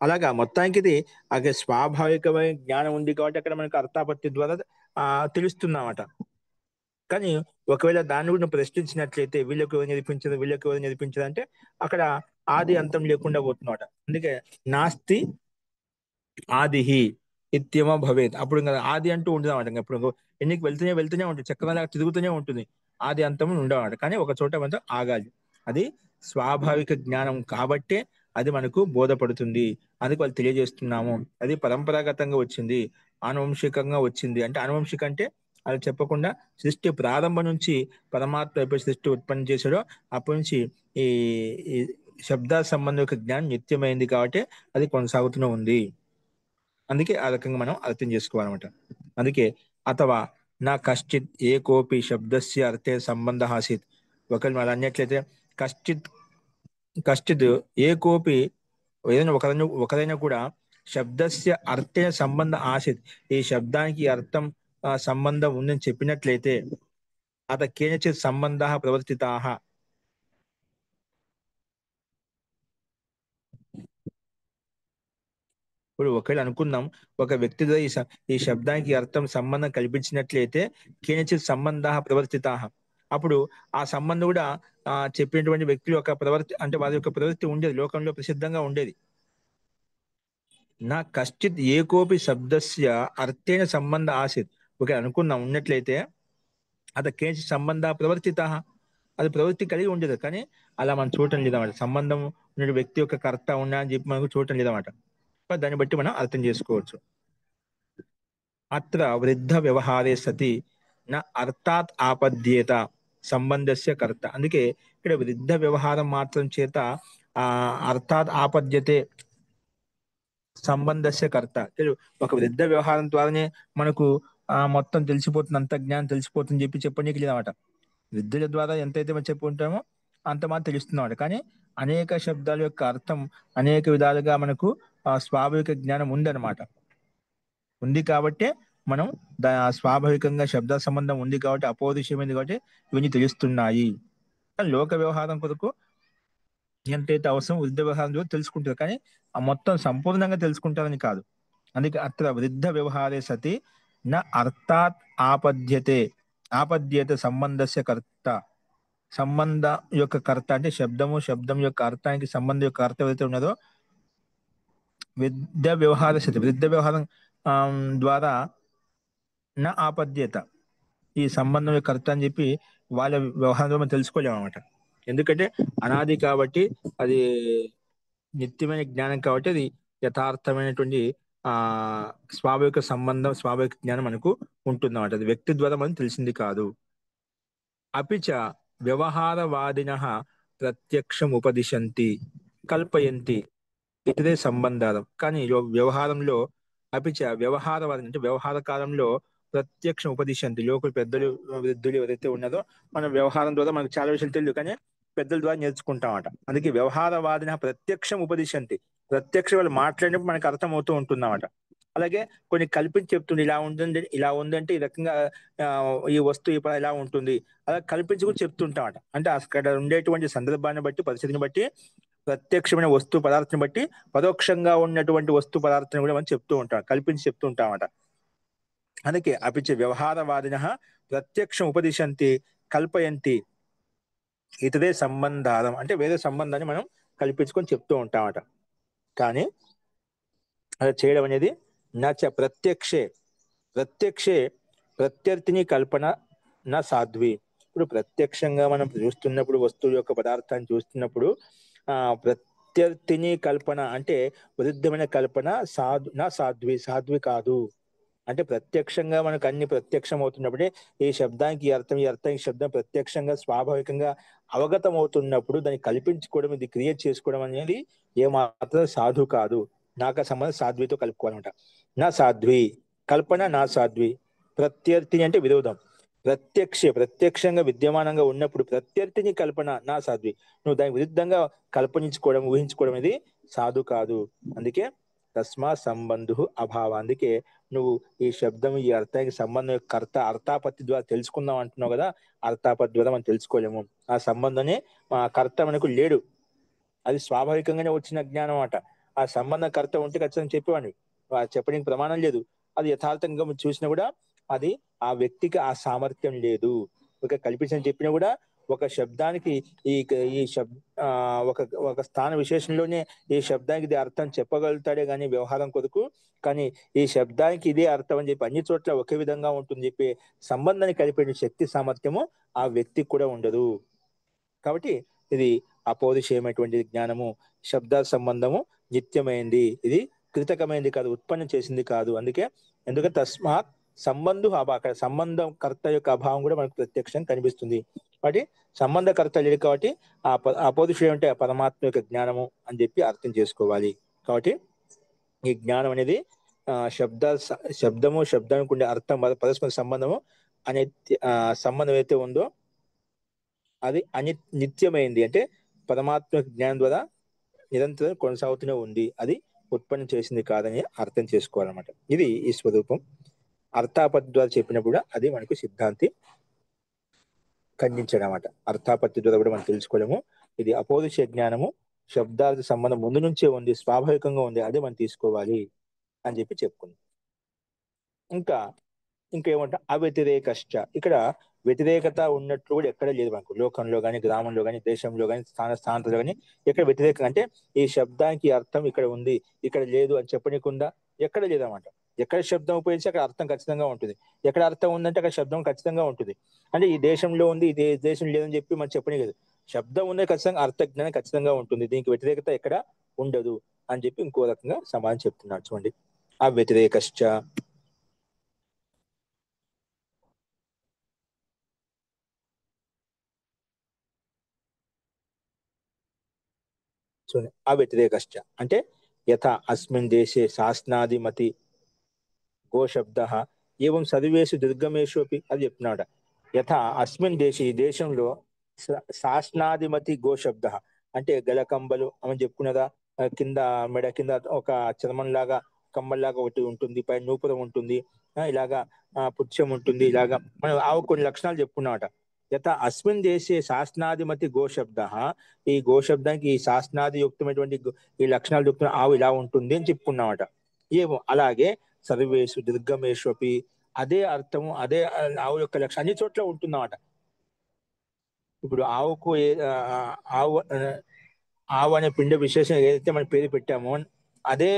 అలాగా మొత్తానికి ఇది అక్కడ స్వాభావికమైన జ్ఞానం ఉంది కాబట్టి అక్కడ మనకు అర్థాపత్తి ద్వారా తెలుస్తుందన్నమాట. కానీ ఒకవేళ దాన్ని కూడా ప్రశ్నించినట్లయితే వీళ్ళకి ఎవరు నేర్పించదు, వీళ్ళకి ఎవరు నేర్పించదు అంటే అక్కడ ఆది అంతం లేకుండా పోతున్నమాట. అందుకే నాస్తి ఆదిహి ఇత్యమ భవేత్. అప్పుడు ఇంకా ఆది అంటూ ఉంటుంది అన్నమాట. ఇంకా ఇప్పుడు ఎన్నికి వెళ్తూనే ఉంటుంది, చక్రంలాగా తిరుగుతూనే ఉంటుంది, ఆది అంతం ఉండవన్నమాట. కానీ ఒక చోట మనం ఆగాలి. అది స్వాభావిక జ్ఞానం కాబట్టే అది మనకు బోధపడుతుంది. అందుకు వాళ్ళు తెలియజేస్తున్నాము. అది పరంపరాగతంగా వచ్చింది, ఆనువంశికంగా వచ్చింది. అంటే ఆనువంశిక అంటే అది చెప్పకుండా సృష్టి ప్రారంభం నుంచి పరమాత్మ ఎప్పుడు సృష్టి ఉత్పన్నం చేశాడో అప్పటి నుంచి ఈ ఈ శబ్ద సంబంధం యొక్క జ్ఞానం నిత్యమైంది కాబట్టి అది కొనసాగుతూనే ఉంది. అందుకే ఆ రకంగా మనం అర్థం చేసుకోవాలన్నమాట. అందుకే అథవా నా కశ్చిత్ ఏకోపి శబ్దస్య అర్థే సంబంధ ఆసీత్. ఒకరు మనం అన్నట్లయితే కశ్చిత్ కశ్చిత్ ఏకోపి ఏదైనా ఒకరైనా కూడా శబ్దస్య అర్థే సంబంధ ఆసీత్, ఈ శబ్దానికి అర్థం సంబంధం ఉందని చెప్పినట్లయితే అత కేనచిత్ సంబంధ ప్రవర్తితా. ఇప్పుడు ఒకవేళ అనుకుందాం, ఒక వ్యక్తితో ఈ శబ్దానికి అర్థం సంబంధం కల్పించినట్లయితే కేనచిత్ సంబంధ ప్రవర్తితా, అప్పుడు ఆ సంబంధం కూడా చెప్పినటువంటి వ్యక్తుల యొక్క అంటే వారి యొక్క ప్రవృత్తి ఉండేది, లోకంలో ప్రసిద్ధంగా ఉండేది. నా కశ్చిత్ ఏకోపి శబ్దస్య అర్థేన సంబంధ ఆసిత్. ఒక అనుకున్నాం ఉన్నట్లయితే అత కేనచిత్ సంబంధ ప్రవర్తిత, అది ప్రవృత్తి కలిగి ఉండేది. కానీ అలా మనం చూడటం లేదన్నమాట. సంబంధం ఉన్న వ్యక్తి యొక్క కర్త ఉన్నా అని చెప్పి మనకు చూడటం లేదన్నమాట. దాన్ని బట్టి మనం అర్థం చేసుకోవచ్చు. అత్ర వృద్ధ వ్యవహారే సతి నా అర్థాత్ ఆపద్యేత సంబంధస్య కర్త. అందుకే ఇక్కడ వృద్ధ వ్యవహారం మాత్రం చేత అర్థాత్ ఆపద్యతే సంబంధస్య కర్త. ఒక వృద్ధ వ్యవహారం ద్వారానే మనకు మొత్తం తెలిసిపోతుంది, అంత జ్ఞానం తెలిసిపోతుంది చెప్పనీకి లేదన్నమాట. వృద్ధుల ద్వారా ఎంతైతే మనం చెప్పుకుంటామో అంత మాత్రం తెలుస్తున్నమాట. కానీ అనేక శబ్దాల యొక్క అర్థం అనేక విధాలుగా మనకు స్వాభావిక జ్ఞానం ఉందన్నమాట. ఉంది కాబట్టే మనం స్వాభావికంగా శబ్ద సంబంధం ఉంది కాబట్టి అపౌరుషమైంది కాబట్టి ఇవన్నీ తెలుస్తున్నాయి. కానీ లోక వ్యవహారం కొరకు ఎంతైతే అవసరం వృద్ధ వ్యవహారం ద్వారా తెలుసుకుంటారు, కానీ ఆ మొత్తం సంపూర్ణంగా తెలుసుకుంటారని కాదు. అందుకే అత్ర వృద్ధ వ్యవహారే సతి నా అర్థాత్ ఆపద్యతే సంబంధస్య కర్త. సంబంధ యొక్క కర్త అంటే శబ్దం యొక్క అర్థానికి సంబంధం యొక్క అర్థం ఏదైతే ఉన్నదో వృద్ధ వ్యవహార సతి, వృద్ధ వ్యవహారం ద్వారా నా ఆపద్యత, ఈ సంబంధం యొక్క కర్త అని చెప్పి వాళ్ళ వ్యవహారంలో మనం తెలుసుకోలేము అనమాట. ఎందుకంటే అనాది కాబట్టి, అది నిత్యమైన జ్ఞానం కాబట్టి అది యథార్థమైనటువంటి స్వాభావిక సంబంధం, స్వాభావిక జ్ఞానం మనకు ఉంటుందన్నమాట. అది వ్యక్తి ద్వారా మనం తెలిసింది కాదు. అపిచ వ్యవహారవాదిన ప్రత్యక్షం ఉపదిశంతి కల్పయంతి ఇతరే సంబంధాలు. కానీ వ్యవహారంలో అపిచ వ్యవహారవాదం అంటే వ్యవహార కాలంలో ప్రత్యక్షం ఉపదిశంతి, లోకులు పెద్దలు వృద్ధులు ఎవరైతే ఉన్నారో మనం వ్యవహారం ద్వారా మనకు చాలా విషయాలు తెలియదు, కానీ పెద్దల ద్వారా నేర్చుకుంటామట. అందుకే వ్యవహారవాదిన ప్రత్యక్షం ఉపదిశంతి, ప్రత్యక్ష వాళ్ళు మాట్లాడినప్పుడు మనకు అర్థం అవుతూ ఉంటున్నమాట. అలాగే కొన్ని కల్పించి చెప్తుంది, ఇలా ఉందంటే ఈ రకంగా ఈ వస్తువు ఇలా ఉంటుంది, అలా కల్పించి కూడా చెప్తుంటామట. అంటే అక్కడ ఉండేటువంటి సందర్భాన్ని బట్టి, పరిస్థితిని బట్టి, ప్రత్యక్షమైన వస్తు పదార్థాన్ని బట్టి పరోక్షంగా ఉన్నటువంటి వస్తు పదార్థాన్ని కూడా మనం చెప్తూ ఉంటాం, కల్పించి చెప్తూ ఉంటామట. అందుకే అపిచ వ్యవహారవాదిన ప్రత్యక్షం ఉపదిశంతి కల్పయంతి ఇతరే సంబంధారం, అంటే వేరే సంబంధాన్ని మనం కల్పించుకొని చెప్తూ ఉంటామట. కానీ అలా చేయడం అనేది నచ ప్రత్యక్షే ప్రత్యర్థిని కల్పన నా సాధ్వి. ఇప్పుడు ప్రత్యక్షంగా మనం చూస్తున్నప్పుడు, వస్తువు యొక్క పదార్థాన్ని చూస్తున్నప్పుడు ప్రత్యర్థిని కల్పన అంటే విరుద్ధమైన కల్పన సాధ్వి కాదు. అంటే ప్రత్యక్షంగా మనకు అన్ని ప్రత్యక్షం అవుతున్నప్పుడే ఈ శబ్దానికి ఈ అర్థానికి శబ్దం ప్రత్యక్షంగా స్వాభావికంగా అవగతం అవుతున్నప్పుడు దాన్ని కల్పించుకోవడం, ఇది క్రియేట్ చేసుకోవడం అనేది ఏమాత్రం సాధు కాదు. నాకు సంబంధం సాధ్వితో కలుపుకోవాలన్నమాట. నా సాధ్వి కల్పన, నా సాధ్వి ప్రత్యర్థి అంటే విరోధం. ప్రత్యక్షంగా విద్యమానంగా ఉన్నప్పుడు ప్రత్యర్థిని కల్పన నా సాధ్వి. నువ్వు దానికి విరుద్ధంగా కల్పనించుకోవడం, ఊహించుకోవడం ఇది సాధు కాదు. అందుకే తస్మా సంబంధు అభావ. అందుకే నువ్వు ఈ శబ్దం, ఈ అర్థానికి సంబంధం యొక్క కర్త అర్థాపత్తి ద్వారా తెలుసుకుందాం అంటున్నావు కదా, అర్థాపత్తి ద్వారా మనం తెలుసుకోలేము. ఆ సంబంధమే కర్త మనకు లేడు. అది స్వాభావికంగానే వచ్చిన జ్ఞానం అట. ఆ సంబంధ కర్త ఉంటే ఖచ్చితంగా చెప్పేవాడిని. చెప్పడానికి ప్రమాణం లేదు. అది యథార్థంగా చూసినా కూడా అది ఆ వ్యక్తికి ఆ సామర్థ్యం లేదు. ఒక కల్పించని చెప్పినా కూడా ఒక శబ్దానికి ఈ ఈ శబ్ ఒక ఒక స్థాన విశేషంలోనే ఈ శబ్దానికి ఇది అర్థం చెప్పగలుగుతాడే కానీ వ్యవహారం కొరకు. కానీ ఈ శబ్దానికి ఇదే అర్థం అని చెప్పి అన్ని చోట్ల ఒకే విధంగా ఉంటుంది చెప్పి సంబంధాన్ని కలిపే శక్తి సామర్థ్యము ఆ వ్యక్తికి కూడా ఉండదు. కాబట్టి ఇది అపౌరుషేయమైనటువంటి జ్ఞానము. శబ్ద సంబంధము నిత్యమైంది, ఇది కృతకమైంది కాదు, ఉత్పన్నం చేసింది కాదు. ఎందుకంటే తస్మాత్ సంబంధు అభా, అక్కడ సంబంధం కర్త యొక్క అభావం కూడా మనకు ప్రత్యక్షంగా కనిపిస్తుంది. కాబట్టి సంబంధకర్త లేదు కాబట్టి అపౌరుషేయం అంటే పరమాత్మ యొక్క జ్ఞానము అని చెప్పి అర్థం చేసుకోవాలి. కాబట్టి ఈ జ్ఞానం అనేది శబ్దానికి ఉండే అర్థం, పరస్పర సంబంధము అనే సంబంధం అయితే ఉందో అది నిత్యమైంది. అంటే పరమాత్మ జ్ఞానం ద్వారా నిరంతరం కొనసాగుతూనే ఉంది, అది ఉత్పన్నం చేసింది కాదని అర్థం చేసుకోవాలన్నమాట. ఇది ఈ స్వరూపం. అర్థాపత్తి ద్వారా చెప్పినప్పుడు అది మనకు సిద్ధాంతి ఖండించడమాట. అర్థాపత్తి ద్వారా కూడా మనం తెలుసుకోలేము. ఇది అపౌరుష జ్ఞానము, శబ్దార్థ సంబంధం ముందు నుంచే ఉంది, స్వాభావికంగా ఉంది, అదే మనం తీసుకోవాలి అని చెప్పి చెప్పుకుంది. ఇంకేమంటే అవ్యతిరేకశ్చ. ఇక్కడ వ్యతిరేకత ఉన్నట్లు కూడా ఎక్కడ లేదు మనకు. లోకంలో కానీ, గ్రామంలో కానీ, దేశంలో కానీ, స్థానంలో కానీ ఎక్కడ వ్యతిరేకం అంటే ఈ శబ్దానికి అర్థం ఇక్కడ ఉంది, ఇక్కడ లేదు అని చెప్పనీకుండా ఎక్కడ లేదన్నమాట. ఎక్కడ శబ్దం ఉపయోగించి అక్కడ అర్థం ఖచ్చితంగా ఉంటుంది. ఎక్కడ అర్థం ఉందంటే అక్కడ శబ్దం ఖచ్చితంగా ఉంటుంది. అంటే ఈ దేశంలో ఉంది, ఈ దేశం లేదని చెప్పి మనం చెప్పని లేదు. శబ్దం ఉన్నది ఖచ్చితంగా, అర్థజ్ఞానం ఖచ్చితంగా ఉంటుంది, దీనికి వ్యతిరేకత ఎక్కడ ఉండదు అని చెప్పి ఇంకో రకంగా సమాధానం చెప్తున్నాడు. చూడండి, అవ్యతిరేకశ్చ. చూడండి, అవ్యతిరేకశ్చ అంటే యథా అస్మిన్ దేశే శాస్నాదిమతి గోశబ్ద ఏవం సర్వేషు దుర్గమేషు అపి. అది చెప్తున్నాడు. యథా అస్మిన్ దేశే, ఈ దేశంలో శాస్నాదిమతి గోశబ్ద అంటే గలకంబలు అని చెప్పుకున్నదా, కింద మెడ కింద ఒక చర్మం లాగా కంబల్లాగా ఒకటి ఉంటుంది, పైన నూపురం ఉంటుంది, ఇలాగా పుచ్చం ఉంటుంది, ఇలాగా మనం కొన్ని లక్షణాలు చెప్పుకున్నామట. యథా అస్మిన్ దేశే శాస్నాదిమతి గోశబ్ద, ఈ గోశబ్దానికి ఈ శాస్నాది యుక్తమైనటువంటి ఈ లక్షణాలు చెప్తున్న ఆవు ఇలా ఉంటుంది అని చెప్పుకున్నామట. ఏమో అలాగే సర్వేషు దుర్గమేషు అపి, అదే అర్థము, అదే ఆవు యొక్క లక్షణం అన్ని చోట్ల ఉంటున్నమాట. ఇప్పుడు ఆవుకు ఆవు ఆవు అనే పిండ విశేషం ఏదైతే మనం పేరు పెట్టామో అదే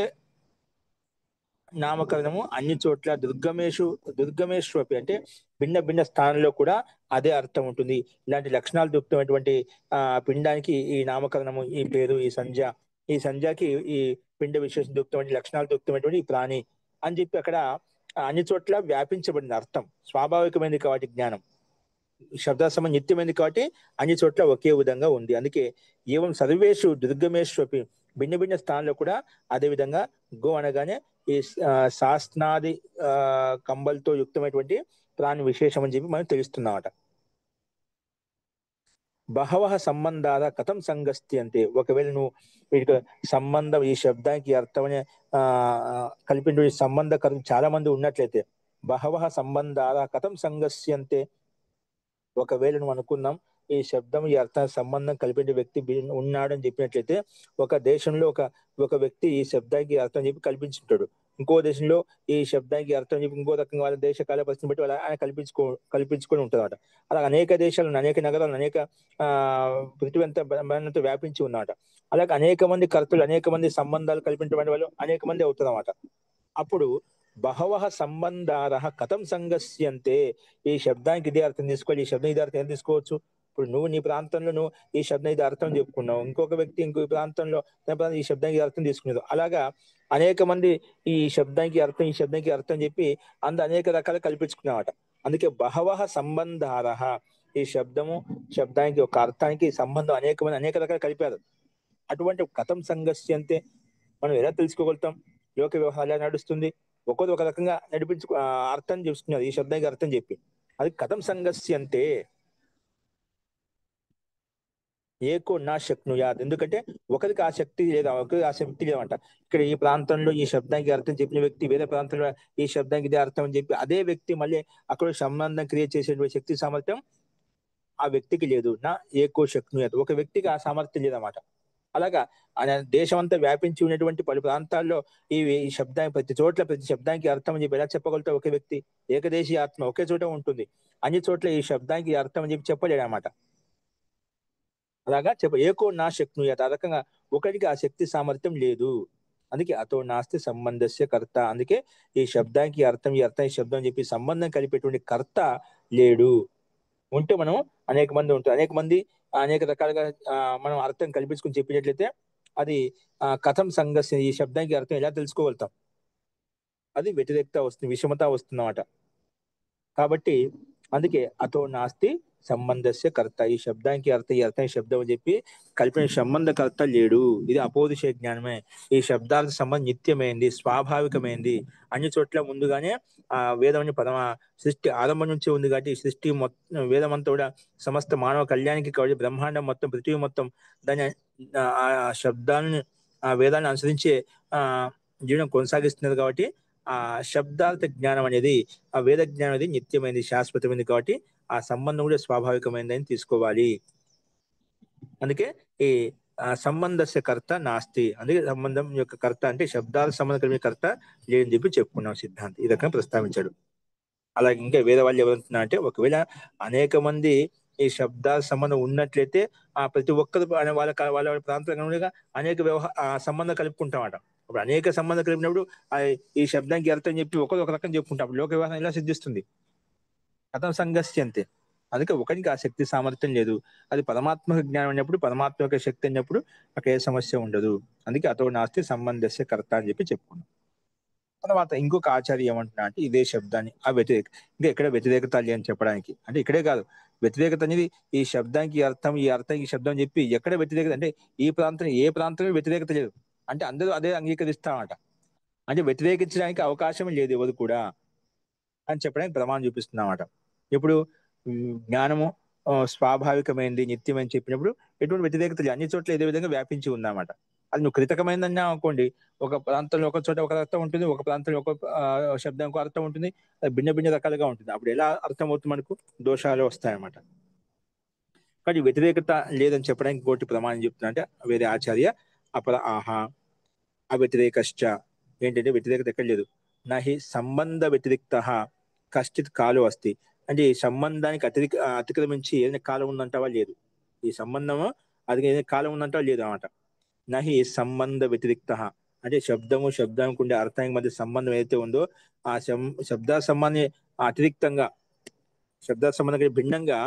నామకరణము అన్ని చోట్ల దుర్గమేషు అపి అంటే భిన్న భిన్న స్థానంలో కూడా అదే అర్థం ఉంటుంది. ఇలాంటి లక్షణాలు దొరుకుతున్నటువంటి పిండానికి ఈ నామకరణము, ఈ పేరు, ఈ సంధ్యకి ఈ పిండ విశేషం దొరుకుతున్నటువంటి లక్షణాలు దొరుకుతున్నటువంటి ఈ ప్రాణి అని చెప్పి అక్కడ అన్ని చోట్ల వ్యాపించబడింది అర్థం. స్వాభావికమైనది కాబట్టి జ్ఞానం, శబ్దాసమ నిత్యమైనది కాబట్టి అన్ని చోట్ల ఒకే విధంగా ఉంది. అందుకే ఏవం సర్వేషు దుర్గమేషు అపి, భిన్న భిన్న స్థానంలో కూడా అదే విధంగా గో అనగానే ఈ శాస్త్నాది కంబలతో యుక్తమైనటువంటి ప్రాణి విశేషం అని చెప్పి మనం తెలుస్తున్నామట. బహవః సంబంధాల కథం సంగస్తి అంటే, ఒకవేళ నువ్వు వీటికి సంబంధం, ఈ శబ్దానికి అర్థమనే కలిపిన సంబంధకరం చాలా మంది ఉన్నట్లయితే, బహవః సంబంధాల కథం సంగస్యంతే, ఒకవేళ నువ్వు అనుకున్నాం ఈ శబ్దం ఈ అర్థ సంబంధం కలిపే వ్యక్తి ఉన్నాడని చెప్పినట్లయితే, ఒక దేశంలో ఒక వ్యక్తి ఈ శబ్దానికి అర్థం చెప్పి కల్పించుంటాడు, ఇంకో దేశంలో ఈ శబ్దానికి అర్థం చెప్పి ఇంకో రకంగా వాళ్ళ దేశ కాల పరిస్థితిని బట్టి ఆయన కల్పించుకొని ఉంటాడట. అలా అనేక దేశాలను, అనేక నగరాలను, అనేక పృథివీ అంతా వ్యాపించి ఉన్నమాట. అలాగే అనేక మంది కర్తలు, అనేక మంది సంబంధాలు కల్పించబడిన వాళ్ళు అనేక మంది అవుతారన్నమాట. అప్పుడు బహవః సంబంధార కథం సంగస్యంతే, ఈ శబ్దానికి ఇదే అర్థం తీసుకోవాలి, ఈ శబ్దం ఇదే అర్థం తీసుకోవచ్చు. ఇప్పుడు నువ్వు నీ ప్రాంతంలో నువ్వు ఈ శబ్దం ఇది అర్థం చెప్పుకున్నావు, ఇంకొక వ్యక్తి ఇంకో ప్రాంతంలో ఈ శబ్దానికి అర్థం తీసుకునేది. అలాగా అనేక మంది ఈ శబ్దానికి అర్థం చెప్పి అనేక రకాలు కల్పించుకున్నామట. అందుకే బహవః సంబంధార, ఈ శబ్దానికి ఒక అర్థానికి సంబంధం అనేక రకాలు కలిపారు. అటువంటి కథం సంగస్యంతే మనం ఎలా తెలుసుకోగలుగుతాం? లోక వ్యవహారం ఎలా నడుస్తుంది? ఒక్కొక్కరు ఒక రకంగా అర్థం చూస్తున్నారు ఈ శబ్దానికి అర్థం చెప్పి. అది కథం సంగస్యంతే ఏకో నా శక్నుయాత్. ఎందుకంటే ఒకరికి ఆ శక్తి లేదా, ఒకరికి ఆ శక్తి లేదంట. ఇక్కడ ఈ ప్రాంతంలో ఈ శబ్దానికి అర్థం చెప్పిన వ్యక్తి వేరే ప్రాంతంలో ఈ శబ్దానికి ఇదే అర్థం అని చెప్పి అదే వ్యక్తి మళ్ళీ అక్కడ సంబంధం క్రియేట్ చేసేటువంటి శక్తి సామర్థ్యం ఆ వ్యక్తికి లేదు. నా ఏకో శక్నుయాత్, ఒక వ్యక్తికి ఆ సామర్థ్యం లేదన్నమాట. అలాగా ఆయన దేశం అంతా వ్యాపించి ఉన్నటువంటి పలు ప్రాంతాల్లో ఈ శబ్దానికి ప్రతి శబ్దానికి అర్థం అని చెప్పి ఎలా చెప్పగలుగుతా ఒక వ్యక్తి? ఏకదేశీ ఆత్మ ఒకే చోట ఉంటుంది, అన్ని చోట్ల ఈ శబ్దానికి అర్థం అని చెప్పి చెప్పలేడు అనమాట. అలాగా ఏకో నా శక్నుయత, ఆ రకంగా ఒకరికి ఆ శక్తి సామర్థ్యం లేదు. అందుకే అతో నాస్తి సంబంధస్య కర్త. అందుకే ఈ శబ్దానికి అర్థం ఈ శబ్దం అని చెప్పి సంబంధం కలిపేటువంటి కర్త లేడు. ఉంటే మనం అనేక మంది ఉంటారు, అనేక మంది అనేక రకాలుగా మనం అర్థం కల్పించుకుని చెప్పినట్లయితే అది కథం సంఘర్షణ, ఈ శబ్దానికి అర్థం ఎలా తెలుసుకోగలుగుతాం? అది వ్యతిరేకత వస్తుంది, విషమత వస్తుందన్నమాట. కాబట్టి అందుకే అతో నాస్తి సంబంధస్య కర్త, ఈ శబ్దానికి ఈ అర్థం ఈ శబ్దం అని చెప్పి కలిపిన సంబంధకర్త లేడు. ఇది అపోదిశ జ్ఞానమే. ఈ శబ్దాలకు సంబంధం నిత్యమైంది, స్వాభావికమైంది. అన్ని చోట్ల ముందుగానే వేదం సృష్టి ఆరంభం నుంచి ఉంది కాబట్టి ఈ సృష్టి మొత్తం వేదం అంతా కూడా సమస్త మానవ కళ్యాణానికి కాబట్టి బ్రహ్మాండం మొత్తం పృథ్వీ మొత్తం దాని ఆ శబ్దాన్ని ఆ వేదాన్ని అనుసరించే జీవనం కొనసాగిస్తున్నది. కాబట్టి ఆ శబ్దార్థ జ్ఞానం అనేది, ఆ వేద జ్ఞానం అనేది నిత్యమైనది, శాశ్వతమైనది. కాబట్టి ఆ సంబంధం కూడా స్వాభావికమైనది అని తీసుకోవాలి. అందుకే ఈ సంబంధస్య కర్త నాస్తి. అందుకే సంబంధం యొక్క కర్త అంటే శబ్దాల సంబంధం కలిగిన కర్త లేదని చెప్పి చెప్పుకున్నాం సిద్ధాంతి. ఈ రకంగా ప్రస్తావించాడు. అలాగే ఇంకా వేరే వాళ్ళు ఎవరంటున్నా అంటే, ఒకవేళ అనేక మంది ఈ శబ్దాల సంబంధం ఉన్నట్లయితే ప్రతి ఒక్కరు వాళ్ళ వాళ్ళ ప్రాంతంగా అనేక సంబంధం కలుపుకుంటామట. ఇప్పుడు అనేక సంబంధం కలిపినప్పుడు ఈ శబ్దానికి అర్థం చెప్పి ఒకరు ఒక రకం చెప్పుకుంటాం. లోక వ్యవహారం ఎలా సిద్ధిస్తుంది? కథం సంఘర్షి అంతే. అందుకే ఒకరికి ఆ శక్తి సామర్థ్యం లేదు. అది పరమాత్మక జ్ఞానం అయినప్పుడు, పరమాత్మక శక్తి అయినప్పుడు అక్కడ ఏ సమస్య ఉండదు. అందుకే అతో నాస్తి సంబంధస్య కర్త అని చెప్పి చెప్పుకున్నాం. తర్వాత ఇంకొక ఆచార్య ఏమంటున్నా అంటే, ఇదే శబ్దాన్ని వ్యతిరేక ఇంకా ఎక్కడ వ్యతిరేకత అని చెప్పడానికి అంటే ఇక్కడే కాదు, వ్యతిరేకత అనేది ఈ శబ్దానికి ఈ అర్థం ఈ శబ్దం చెప్పి ఎక్కడ వ్యతిరేకత అంటే ఏ ప్రాంతంలో వ్యతిరేకత లేదు అంటే అందరూ అదే అంగీకరిస్తామట. అంటే వ్యతిరేకించడానికి అవకాశం లేదు ఎవరు కూడా అని చెప్పడానికి ప్రమాణం చూపిస్తున్నామట. ఇప్పుడు జ్ఞానము స్వాభావికమైనది, నిత్యమని చెప్పినప్పుడు ఎటువంటి వ్యతిరేకత లేదు, అన్ని చోట్ల ఇదే విధంగా వ్యాపించి ఉందన్నమాట. అది నువ్వు కృతకమైందన్నా అనుకోండి, ఒక ప్రాంతంలో ఒక చోట ఒక అర్థం ఉంటుంది, ఒక ప్రాంతంలో ఒక శబ్దానికి ఒక అర్థం ఉంటుంది, అది భిన్న భిన్న రకాలుగా ఉంటుంది. అప్పుడు ఎలా అర్థం అవుతుంది? మనకు దోషాలు వస్తాయన్నమాట. కానీ వ్యతిరేకత లేదని చెప్పడానికి కోటి ప్రమాణం చెప్తున్నా అంటే వేరే ఆచార్య అపర అవ్యతిరేకశ్చ. ఏంటంటే వ్యతిరేకత ఎక్కడ లేదు. నహి సంబంధ వ్యతిరిక్త కశ్చిత్ కాలో అస్తి. అంటే ఈ సంబంధానికి అతిక్రమించి ఏదైనా కాలం ఉందంటావా? లేదు. ఈ సంబంధము అది ఏదైనా కాలం ఉందంటావా? లేదు అన్నమాట. నహి సంబంధ వ్యతిరిక్త అంటే శబ్దానికి ఉండే అర్థానికి మధ్య సంబంధం ఏదైతే ఉందో ఆ శబ్ద సంబంధం అతిరిక్తంగా, శబ్ద సంబంధం భిన్నంగా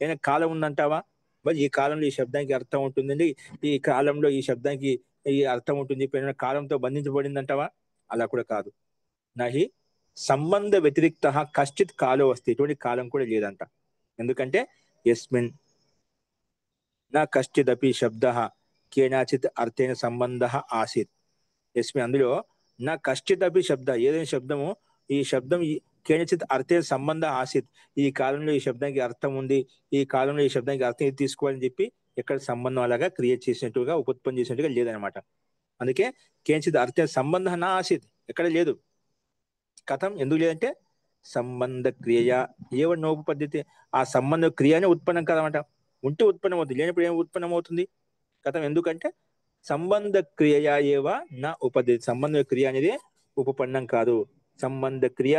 ఏదైనా కాలం ఉందంటావా? మరి ఈ కాలంలో ఈ శబ్దానికి అర్థం ఉంటుందండి, ఈ కాలంలో ఈ శబ్దానికి ఈ అర్థం ఉంటుంది, కాలంతో బంధించబడింది అంటావా? అలా కూడా కాదు. నహి సంబంధ వ్యతిరిక్త కశ్చిత్ కాలో వస్తే, ఇటువంటి కాలం కూడా లేదంట. ఎందుకంటే యస్మిన్ నా కశ్చిదపి శబ్ద కేనాచిత్ అర్థేన సంబంధ ఆసీత్. యస్మిన్ అందులో నా కశ్చిదపి శబ్ద, ఏదైనా శబ్దము ఈ శబ్దం కేనచిత్ అర్థేన సంబంధ ఆసీత్, ఈ కాలంలో ఈ శబ్దానికి అర్థం ఉంది, ఈ కాలంలో ఈ శబ్దానికి అర్థం ఇది తీసుకోవాలని చెప్పి ఎక్కడ సంబంధం అలాగా క్రియేట్ చేసినట్టుగా ఉపత్పన్నం చేసినట్టుగా లేదనమాట. అందుకే కేంచిత్ అర్థ సంబంధ నా ఆసీత్ ఎక్కడ లేదు. కథం ఎందుకు లేదంటే సంబంధ క్రియ ఏవ నోపు పద్ధతి, ఆ సంబంధ క్రియనే ఉత్పన్నం కదనమాట. ఉంటే ఉత్పన్నం అవుతుంది, లేనప్పుడు ఏం ఉత్పన్నం అవుతుంది? కథం ఎందుకంటే సంబంధ క్రియ ఏవ నా ఉపపద్ధతి, సంబంధ క్రియ అనేది ఉపపన్నం కాదు. సంబంధ క్రియ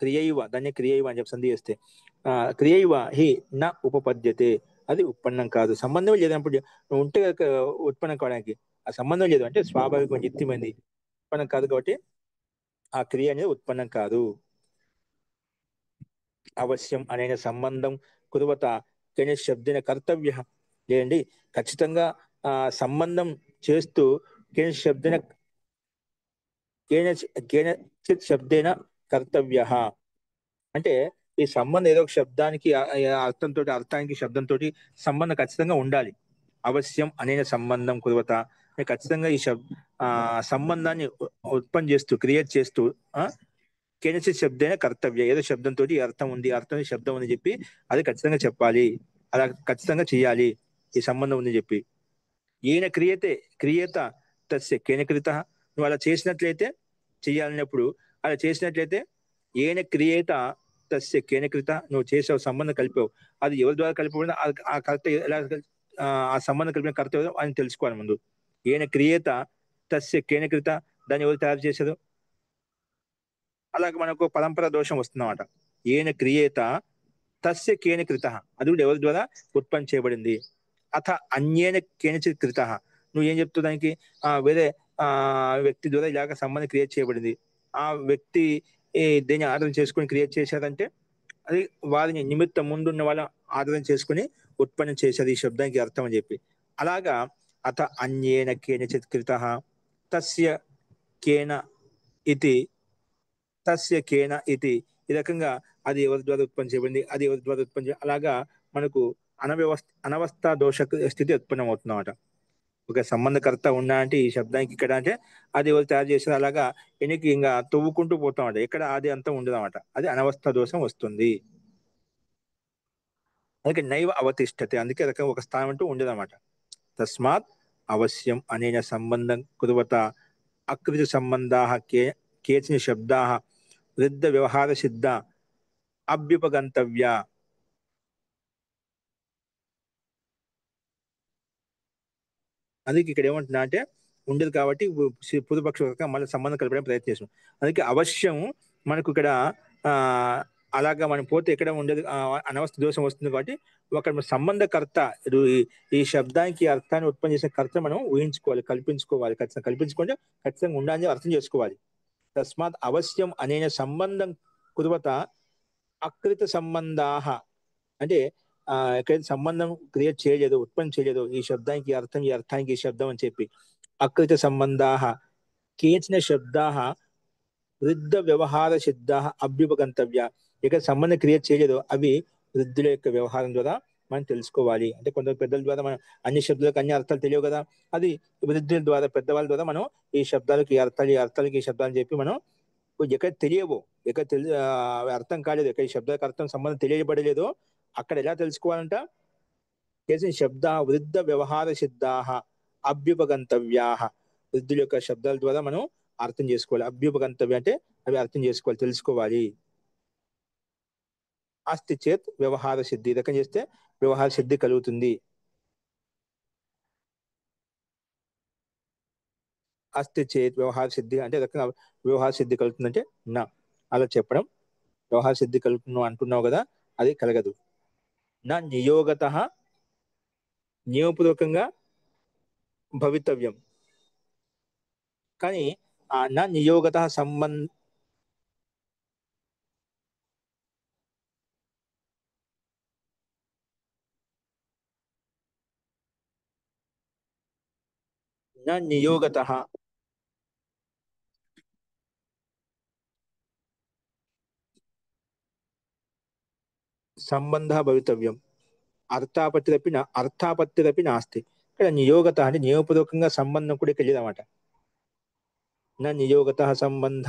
క్రియైవ, దాన్ని క్రియైవ అని చెప్పి సంధి చేస్తే క్రియైవ హి నా ఉపపద్యతే, అది ఉత్పన్నం కాదు. సంబంధం లేదన్నప్పుడు ఉంటే ఉత్పన్నం కావడానికి ఆ సంబంధం లేదు అంటే స్వాభావిక నిత్యమైంది, ఉత్పన్నం కాదు. కాబట్టి ఆ క్రియ అనేది ఉత్పన్నం కాదు. అవశ్యం అనే సంబంధం కురువత శబ్దిన కర్తవ్య, లేదండి ఖచ్చితంగా సంబంధం చేస్తూ శబ్దిన శబ్దేన కర్తవ్య అంటే ఈ సంబంధం ఏదో ఒక శబ్దానికి అర్థానికి శబ్దంతో సంబంధం ఖచ్చితంగా ఉండాలి. అవశ్యం అనే సంబంధం కురువత, ఖచ్చితంగా ఈ సంబంధాన్ని ఉత్పన్నం చేస్తూ క్రియేట్ చేస్తూ కేనచిత్ శబ్దేన కర్తవ్య, ఏదో శబ్దంతో ఈ అర్థం ఉంది, అర్థం శబ్దం ఉంది చెప్పి అది ఖచ్చితంగా చెప్పాలి, అలా ఖచ్చితంగా చేయాలి, ఈ సంబంధం ఉంది చెప్పి. ఈయన క్రియతే క్రియత తస్య కేన కృత, నువ్వు అలా చేసినట్లయితే, చెయ్యాలన్నప్పుడు అలా చేసినట్లయితే, ఏన క్రియేత తస్య కేన కృత, నువ్వు చేసావు, సంబంధం కలిపావు, అది ఎవరి ద్వారా కలిపబడినా ఆ కర్త ఎలా, ఆ సంబంధం కలిపిన కర్త ఎవరో అని తెలుసుకోవాలి ముందు. ఏన క్రియేత తస్య కేన కృత, దాన్ని ఎవరు తయారు చేశారు, అలాగే మనకు పరంపర దోషం వస్తుందన్నమాట. ఏన క్రియేత తస్య కేన కృత, అది కూడా ఎవరి ద్వారా ఉత్పన్నం చేయబడింది. అథ అన్యేన కేనచిత్ కృత, నువ్వు ఏం చెప్తావు దానికి, వేరే ఆ వ్యక్తి ద్వారా ఇలాగ సంబంధం క్రియేట్ చేయబడింది, ఆ వ్యక్తి దీన్ని ఆధారం చేసుకుని క్రియేట్ చేశారంటే అది వారిని నిమిత్తం ముందున్న వాళ్ళ ఆధారం చేసుకుని ఉత్పన్నం చేశారు ఈ శబ్దానికి అర్థం అని చెప్పి. అలాగా అథ అన్యేన కేనచిత్ కృత తస్య కేన ఇది, తస్య కేన ఇది, ఈ రకంగా అది ఎవరి ద్వారా ఉత్పన్నం చేయబడింది, అది ఎవరి ద్వారా ఉత్పన్నం అలాగా మనకు అనవస్థ దోష స్థితి ఉత్పన్నం అవుతుందన్నమాట. ఒక సంబంధకర్త ఉన్నా అంటే ఈ శబ్దానికి ఇక్కడ అంటే అది ఎవరు తయారు చేశారు, అలాగా ఎనికి ఇంకా తవ్వుకుంటూ పోతామట, ఎక్కడ అది అంతా ఉండదన్నమాట, అది అనవస్థ దోషం వస్తుంది. అందుకే నైవ అవతిష్టతే, అందుకే రకం ఒక స్థానం అంటూ ఉండదన్నమాట. తస్మాత్ అవశ్యం అనేన సంబంధం కురువత అకృతి సంబంధా కేచన శబ్దా వృద్ధ వ్యవహార సిద్ధ అభ్యుపగంతవ్య. అందుకే ఇక్కడ ఏమంటున్నా అంటే ఉండదు కాబట్టి పూర్వపక్ష మళ్ళీ సంబంధం కలిపడానికి ప్రయత్నం చేసాం. అందుకే అవశ్యం మనకు ఇక్కడ ఆ అలాగా మనం పోతే ఎక్కడ ఉండదు, అనవస్థ దోషం వస్తుంది కాబట్టి ఒక సంబంధకర్త, ఈ శబ్దానికి అర్థాన్ని ఉత్పన్నం చేసిన కర్త మనం ఊహించుకోవాలి, కల్పించుకోవాలి, ఖచ్చితంగా కల్పించుకుంటే ఖచ్చితంగా ఉండాలని అర్థం చేసుకోవాలి. తస్మాత్ అవశ్యం అనేన సంబంధం కురువత అకృత సంబంధా, అంటే ఎక్కడైతే సంబంధం క్రియేట్ చేయలేదు, ఉత్పన్నం చేయలేదు, ఈ శబ్దానికి అర్థం, ఈ అర్థానికి ఈ శబ్దం అని చెప్పి అకృత సంబంధా కేచన శబ్దా వృద్ధ వ్యవహార సిద్ధ అభ్యుపగంతవ్య, ఇక్కడ సంబంధం క్రియేట్ చేయలేదు అవి వృద్ధుల యొక్క వ్యవహారం ద్వారా మనం తెలుసుకోవాలి. అంటే కొందరు పెద్దల ద్వారా మనం అన్ని శబ్దాలకు అన్ని అర్థాలు తెలియవు కదా, అది వృద్ధుల ద్వారా, పెద్దవాళ్ళ ద్వారా మనం ఈ శబ్దాలకు ఈ అర్థాలు, ఈ అర్థాలకి ఈ శబ్దాలు చెప్పి మనం ఎక్కడ తెలియవు, ఎక్కడ అర్థం కాలేదు, ఎక్కడ ఈ శబ్దాలకు అర్థం సంబంధం తెలియబడలేదో అక్కడ ఎలా తెలుసుకోవాలంట, చేసిన శబ్ద వృద్ధ వ్యవహార సిద్ధా అభ్యుపగంతవ్యా, వృద్ధుల యొక్క శబ్దాల ద్వారా మనం అర్థం చేసుకోవాలి. అభ్యుపగంతవ్య అంటే అవి అర్థం చేసుకోవాలి, తెలుసుకోవాలి. అస్తి చేత్ వ్యవహార సిద్ధి, ఈ రకం చేస్తే వ్యవహార సిద్ధి కలుగుతుంది. అస్తి చేత్ వ్యవహార సిద్ధి అంటే రకంగా వ్యవహార సిద్ధి కలుగుతుందంటే నా అలా చెప్పడం, వ్యవహార సిద్ధి కలుగుతున్నావు అంటున్నావు కదా, అది కలగదు. నా నియోగత నియమపూర్వకంగా భవితవ్యం, కానీ నా నియోగత సంబంధ నా నియోగత సంబంధ భవితవ్యం అర్థాపత్తిరపి నాస్తి. ఇక్కడ నియోగత అంటే నియమపూర్వకంగా సంబంధం కూడా ఇక్కడ లేదన్నమాట. నా నియోగత సంబంధ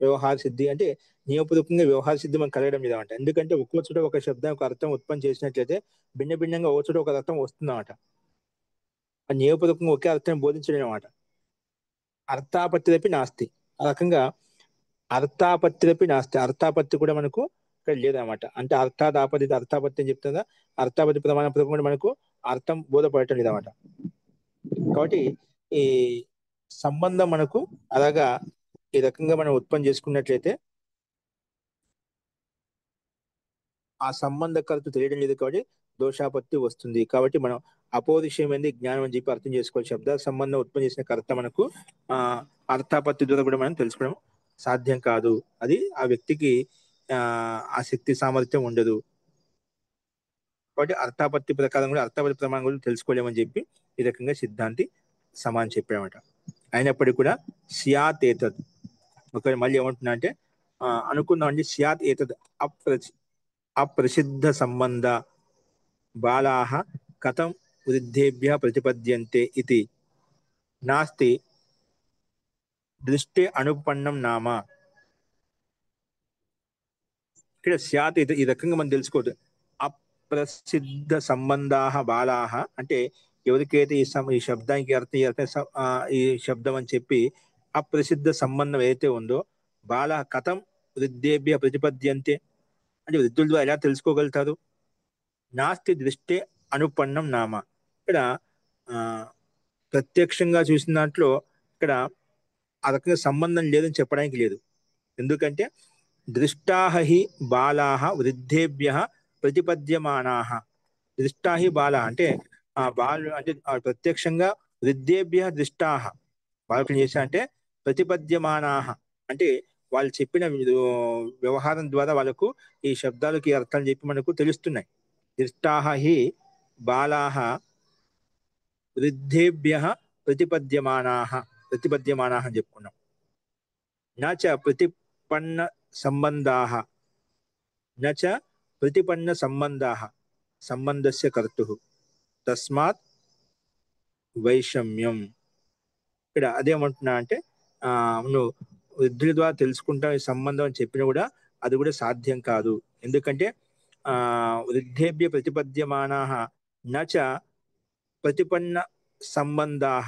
వ్యవహార సిద్ధి అంటే నియమపూర్వకంగా వ్యవహార సిద్ధి మనకు కలగడం లేదన్నమాట. ఎందుకంటే ఒక్కో చోట ఒక శబ్దం ఒక అర్థం ఉత్పన్నం చేసినట్లయితే భిన్న భిన్నంగా ఒక చోట ఒక అర్థం వస్తుందన్నమాట. ఆ నియమపూర్వకంగా ఒకే అర్థం బోధించడం అన్నమాట. అర్థాపత్తిరపి నాస్తి, ఆ రకంగా అర్థాపత్తిరపి నాస్తి, అర్థాపత్తి కూడా మనకు ఇక్కడ లేదన్నమాట. అంటే అర్థాపత్తి అని చెప్తుందా, అర్థాపత్తి ప్రమాణ కూడా మనకు అర్థం బోధపడటం లేదన్నమాట. కాబట్టి ఈ సంబంధం మనకు అలాగా ఈ రకంగా మనం ఉత్పన్నం చేసుకున్నట్లయితే ఆ సంబంధకర్త తెలియడం లేదు కాబట్టి దోషాపత్తి వస్తుంది. కాబట్టి మనం అపోదిశయమైంది జ్ఞానం అని చెప్పి అర్థం చేసుకోవాలి. శబ్ద సంబంధం ఉత్పన్నం చేసిన కర్త మనకు ఆ అర్థాపత్తి ద్వారా కూడా మనం తెలుసుకోవడం సాధ్యం కాదు. అది ఆ వ్యక్తికి ఆ శక్తి సామర్థ్యం ఉండదు. కాబట్టి అర్థాపత్తి ప్రకారం కూడా అర్థాపత్తి ప్రమాణం కూడా తెలుసుకోలేమని చెప్పి ఈ రకంగా సిద్ధాంతి సమానం చెప్పామట. అయినప్పటికీ కూడా సియాత్ ఏతద్, ఒకవేళ మళ్ళీ ఏమంటున్నా అంటే అనుకుందాం అండి, సియాత్ ఏతద్ అప్రసిద్ధ సంబంధ బాలాః కథం వృద్ధేభ్యः ప్రతిపద్యంతే ఇది నాస్తి దృష్టే అనుపన్నం నామ. ఇక్కడ స్యాత్ ఈ రకంగా మనం తెలుసుకోవద్దు. అప్రసిద్ధ సంబంధాహ బాలాహ అంటే ఎవరికైతే ఈ శబ్దానికి అర్థం ఈ శబ్దం అని చెప్పి అప్రసిద్ధ సంబంధం ఏదైతే ఉందో బాల కథం వృద్ధేభ్య ప్రతిపద్యంతే అంటే వృద్ధుల ద్వారా ఎలా తెలుసుకోగలుగుతారు? నాస్తి దృష్టే అనుపన్నం నామ. ఇక్కడ ఆ ప్రత్యక్షంగా చూసిన దాంట్లో ఇక్కడ ఆ రకంగా సంబంధం లేదని చెప్పడానికి లేదు. ఎందుకంటే దృష్టాహి బాలాహ వృద్ధేభ్య ప్రతిపద్యమానాహ. దృష్టాహి బాల అంటే ఆ బాలు అంటే ప్రత్యక్షంగా వృద్ధేభ్య దృష్టాహ బాలకులు చేశా అంటే ప్రతిపద్యమానాహ అంటే వాళ్ళు చెప్పిన వ్యవహారం ద్వారా వాళ్ళకు ఈ శబ్దాలకి అర్థాలు చెప్పి మనకు తెలుస్తున్నాయి. దృష్టాహ హి బాలాహ వృద్ధేభ్య ప్రతిపద్యమానాహ అని చెప్పుకున్నాం. నచ ప్రతిపన్న సంబంధాః నచ ప్రతిపన్న సంబంధాః సంబంధస్య కర్తుః తస్మాత్ వైషమ్యం. ఇక్కడ అదేమంటున్నా అంటే నువ్వు వృద్ధుల ద్వారా తెలుసుకుంటాం ఈ సంబంధం అని చెప్పినా కూడా అది కూడా సాధ్యం కాదు. ఎందుకంటే వృద్ధేభ్య ప్రతిపద్యమానాః నచ ప్రతిపన్న సంబంధాః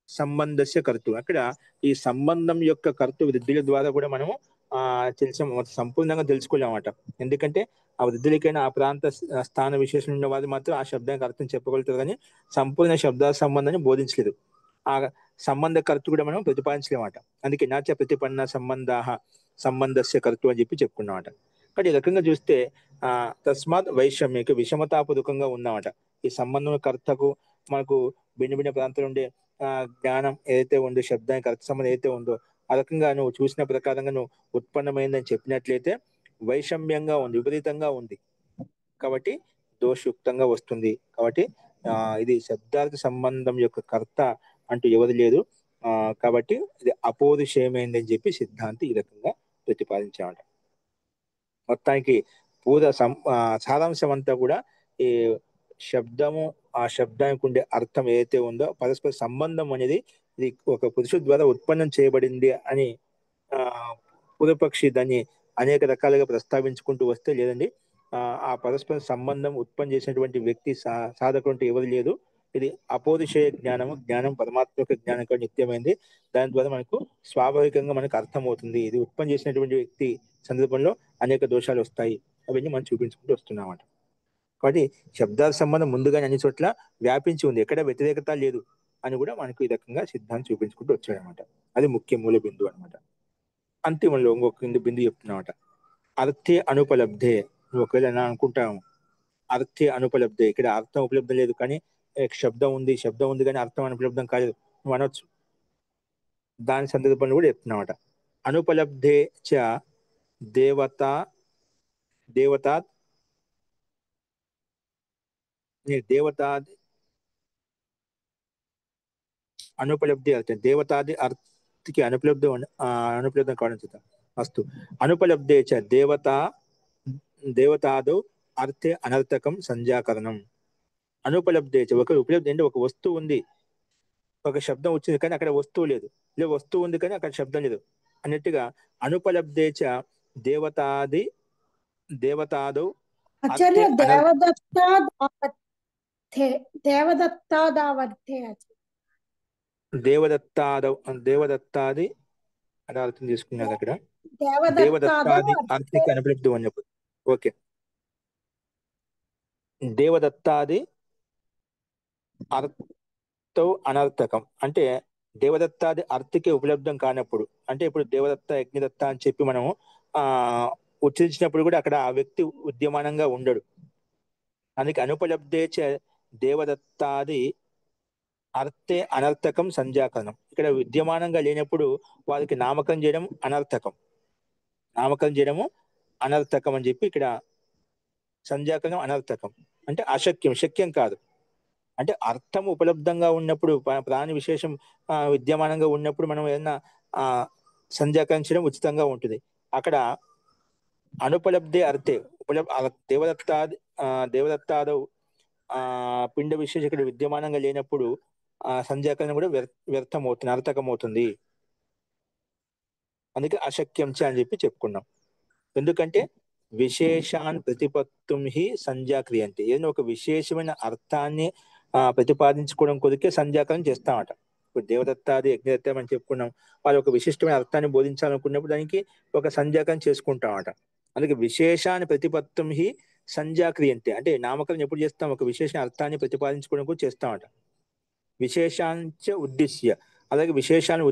సంబంధస్య కర్తు. అక్కడ ఈ సంబంధం యొక్క కర్తు వృద్ధుల ద్వారా కూడా మనము సంపూర్ణంగా తెలుసుకోలేమట. ఎందుకంటే ఆ వృద్ధులకైనా ఆ ప్రాంత స్థాన విశేషం ఉన్న వారు మాత్రం ఆ శబ్దానికి అర్థం చెప్పగలుగుతారు, కానీ సంపూర్ణ శబ్ద సంబంధాన్ని బోధించలేదు. ఆ సంబంధ కర్తు కూడా మనం ప్రతిపాదించలేమట. అందుకే నాచ ప్రతిపన్న సంబంధస్య కర్తు అని చెప్పి చెప్పుకున్నామట. కానీ ఈ రకంగా చూస్తే తస్మాత్ వైషమ్యకు విషమతాపూర్వకంగా ఉన్నామట. ఈ సంబంధం కర్తకు మనకు భిన్న భిన్న ప్రాంతాలు ఉండే జ్ఞానం ఏదైతే ఉందో శబ్దానికి అర్థ సంబంధం ఏదైతే ఉందో ఆ రకంగా నువ్వు చూసిన ప్రకారంగా నువ్వు ఉత్పన్నమైందని చెప్పినట్లయితే వైషమ్యంగా ఉంది, విపరీతంగా ఉంది, కాబట్టి దోషయుక్తంగా వస్తుంది. కాబట్టి ఇది శబ్దార్థ సంబంధం యొక్క కర్త అంటూ ఎవరు లేదు. కాబట్టి ఇది అపోదిశయమైందని చెప్పి సిద్ధాంతి ఈ రకంగా ప్రతిపాదించామట. మొత్తానికి సారాంశం అంతా కూడా ఈ శబ్దము ఆ శబ్దానికి ఉండే అర్థం ఏదైతే ఉందో పరస్పర సంబంధం అనేది ఇది ఒక పురుషుడు ద్వారా ఉత్పన్నం చేయబడింది అని పూర్వపక్షి దాన్ని అనేక రకాలుగా ప్రస్తావించుకుంటూ వస్తే, లేదండి ఆ పరస్పర సంబంధం ఉత్పన్నం చేసినటువంటి వ్యక్తి సాధకుడు ఎవరు లేదు. ఇది అపోదిశయ జ్ఞానం పరమాత్మ యొక్క జ్ఞానం కూడా నిత్యమైంది. దాని ద్వారా మనకు స్వాభావికంగా మనకు అర్థమవుతుంది. ఇది ఉత్పన్నం చేసినటువంటి వ్యక్తి సందర్భంలో అనేక దోషాలు వస్తాయి. అవన్నీ మనం చూపించుకుంటూ వస్తున్నామట. కాబట్టి శబ్దాల సంబంధం ముందుగానే అన్ని చోట్ల వ్యాపించి ఉంది, ఎక్కడ వ్యతిరేకత లేదు అని కూడా మనకు ఈ రకంగా సిద్ధాంతం చూపించుకుంటూ వచ్చాడనమాట. అది ముఖ్య మూల బిందువు అనమాట. అంతిమంలో ఇంకొక బిందు చెప్తున్నామట. అర్థే అనుపలబ్ధే. నువ్వు ఒకవేళ అనుకుంటాము అర్థే అనుపలబ్ధే, ఇక్కడ అర్థం ఉపలబ్ధం లేదు కానీ శబ్దం ఉంది కానీ అర్థం అనుపలబ్ధం కాలేదు నువ్వు అనొచ్చు. దాని సందర్భంలో కూడా చెప్తున్నామట. అనుపలబ్ధే చ దేవతాత్ అనుపలబ్ధి అర్థం దేవతాది అర్థకి అనుపలబ్ధం కావడం చూద్దాం. అస్తు అనుపలబ్ధే చ దేవతాదౌ అర్థే అనర్థకం సంజాకరణం. అనుపలబ్ధే చ ఒక ఉపలబ్ధి అంటే ఒక వస్తువు ఉంది, ఒక శబ్దం వచ్చింది కానీ అక్కడ వస్తువు లేదు, లేదు వస్తువు ఉంది కానీ అక్కడ శబ్దం లేదు అన్నట్టుగా అనుపలబ్ధే చ దేవతాదౌ ఆచార్య దేవదత్తాది అలా అర్థం తీసుకున్నారు. అక్కడ దేవదత్తాది అర్థిక అనుపలబ్ధి ఉన్నప్పుడు ఓకే. దేవదత్తాది అర్థం అనర్థకం అంటే దేవదత్తాది అర్థికే ఉపలబ్ధం కానప్పుడు, అంటే ఇప్పుడు దేవదత్త యజ్ఞదత్త అని చెప్పి మనము ఉచ్చరించినప్పుడు కూడా అక్కడ ఆ వ్యక్తి ఉద్యమానంగా ఉండడు. అందుకే అనుపలబ్ధే చ దేవదత్తాది అర్థే అనర్థకం సంజాకరణం. ఇక్కడ విద్యమానంగా లేనప్పుడు వారికి నామకం చేయడం అనర్థకం అని చెప్పి ఇక్కడ సంజాకరణం అనర్థకం అంటే శక్యం కాదు. అంటే అర్థం ఉపలబ్ధంగా ఉన్నప్పుడు ప్రాణి విశేషం విద్యమానంగా ఉన్నప్పుడు మనం ఏదైనా సంజాకరించడం ఉచితంగా ఉంటుంది. అక్కడ అనుపలబ్ధే అర్థే దేవదత్తాదౌ పిండ విశేష ఇక్కడ విద్యమానంగా లేనప్పుడు సంజాకరణ కూడా వ్యర్థమవుతుంది, అర్థకమవుతుంది. అందుకే అశక్యం చ అని చెప్పి చెప్పుకున్నాం. ఎందుకంటే విశేషాన్ ప్రతిపత్తుం హి సంధ్యాక్రియంతే, ఏదైనా ఒక విశేషమైన అర్థాన్ని ప్రతిపాదించుకోవడం కొరికే సంధ్యాకరణం చేస్తామట. ఇప్పుడు దేవదత్తాది యజ్ఞదత్త అని చెప్పుకున్నాం, వాళ్ళు ఒక విశిష్టమైన అర్థాన్ని బోధించాలనుకున్నప్పుడు దానికి ఒక సంధ్యాకరణం చేసుకుంటామట. అందుకే విశేషాన్ని ప్రతిపత్తుం హి సంధ్యాక్రియంతే, అంటే నామకరణం ఎప్పుడు చేస్తాం, ఒక విశేష అర్థాన్ని ప్రతిపాదించుకోవడం కూడా చేస్తామట. విశేషాంచ ఉద్దేశ్య, అలాగే విశేషాన్ని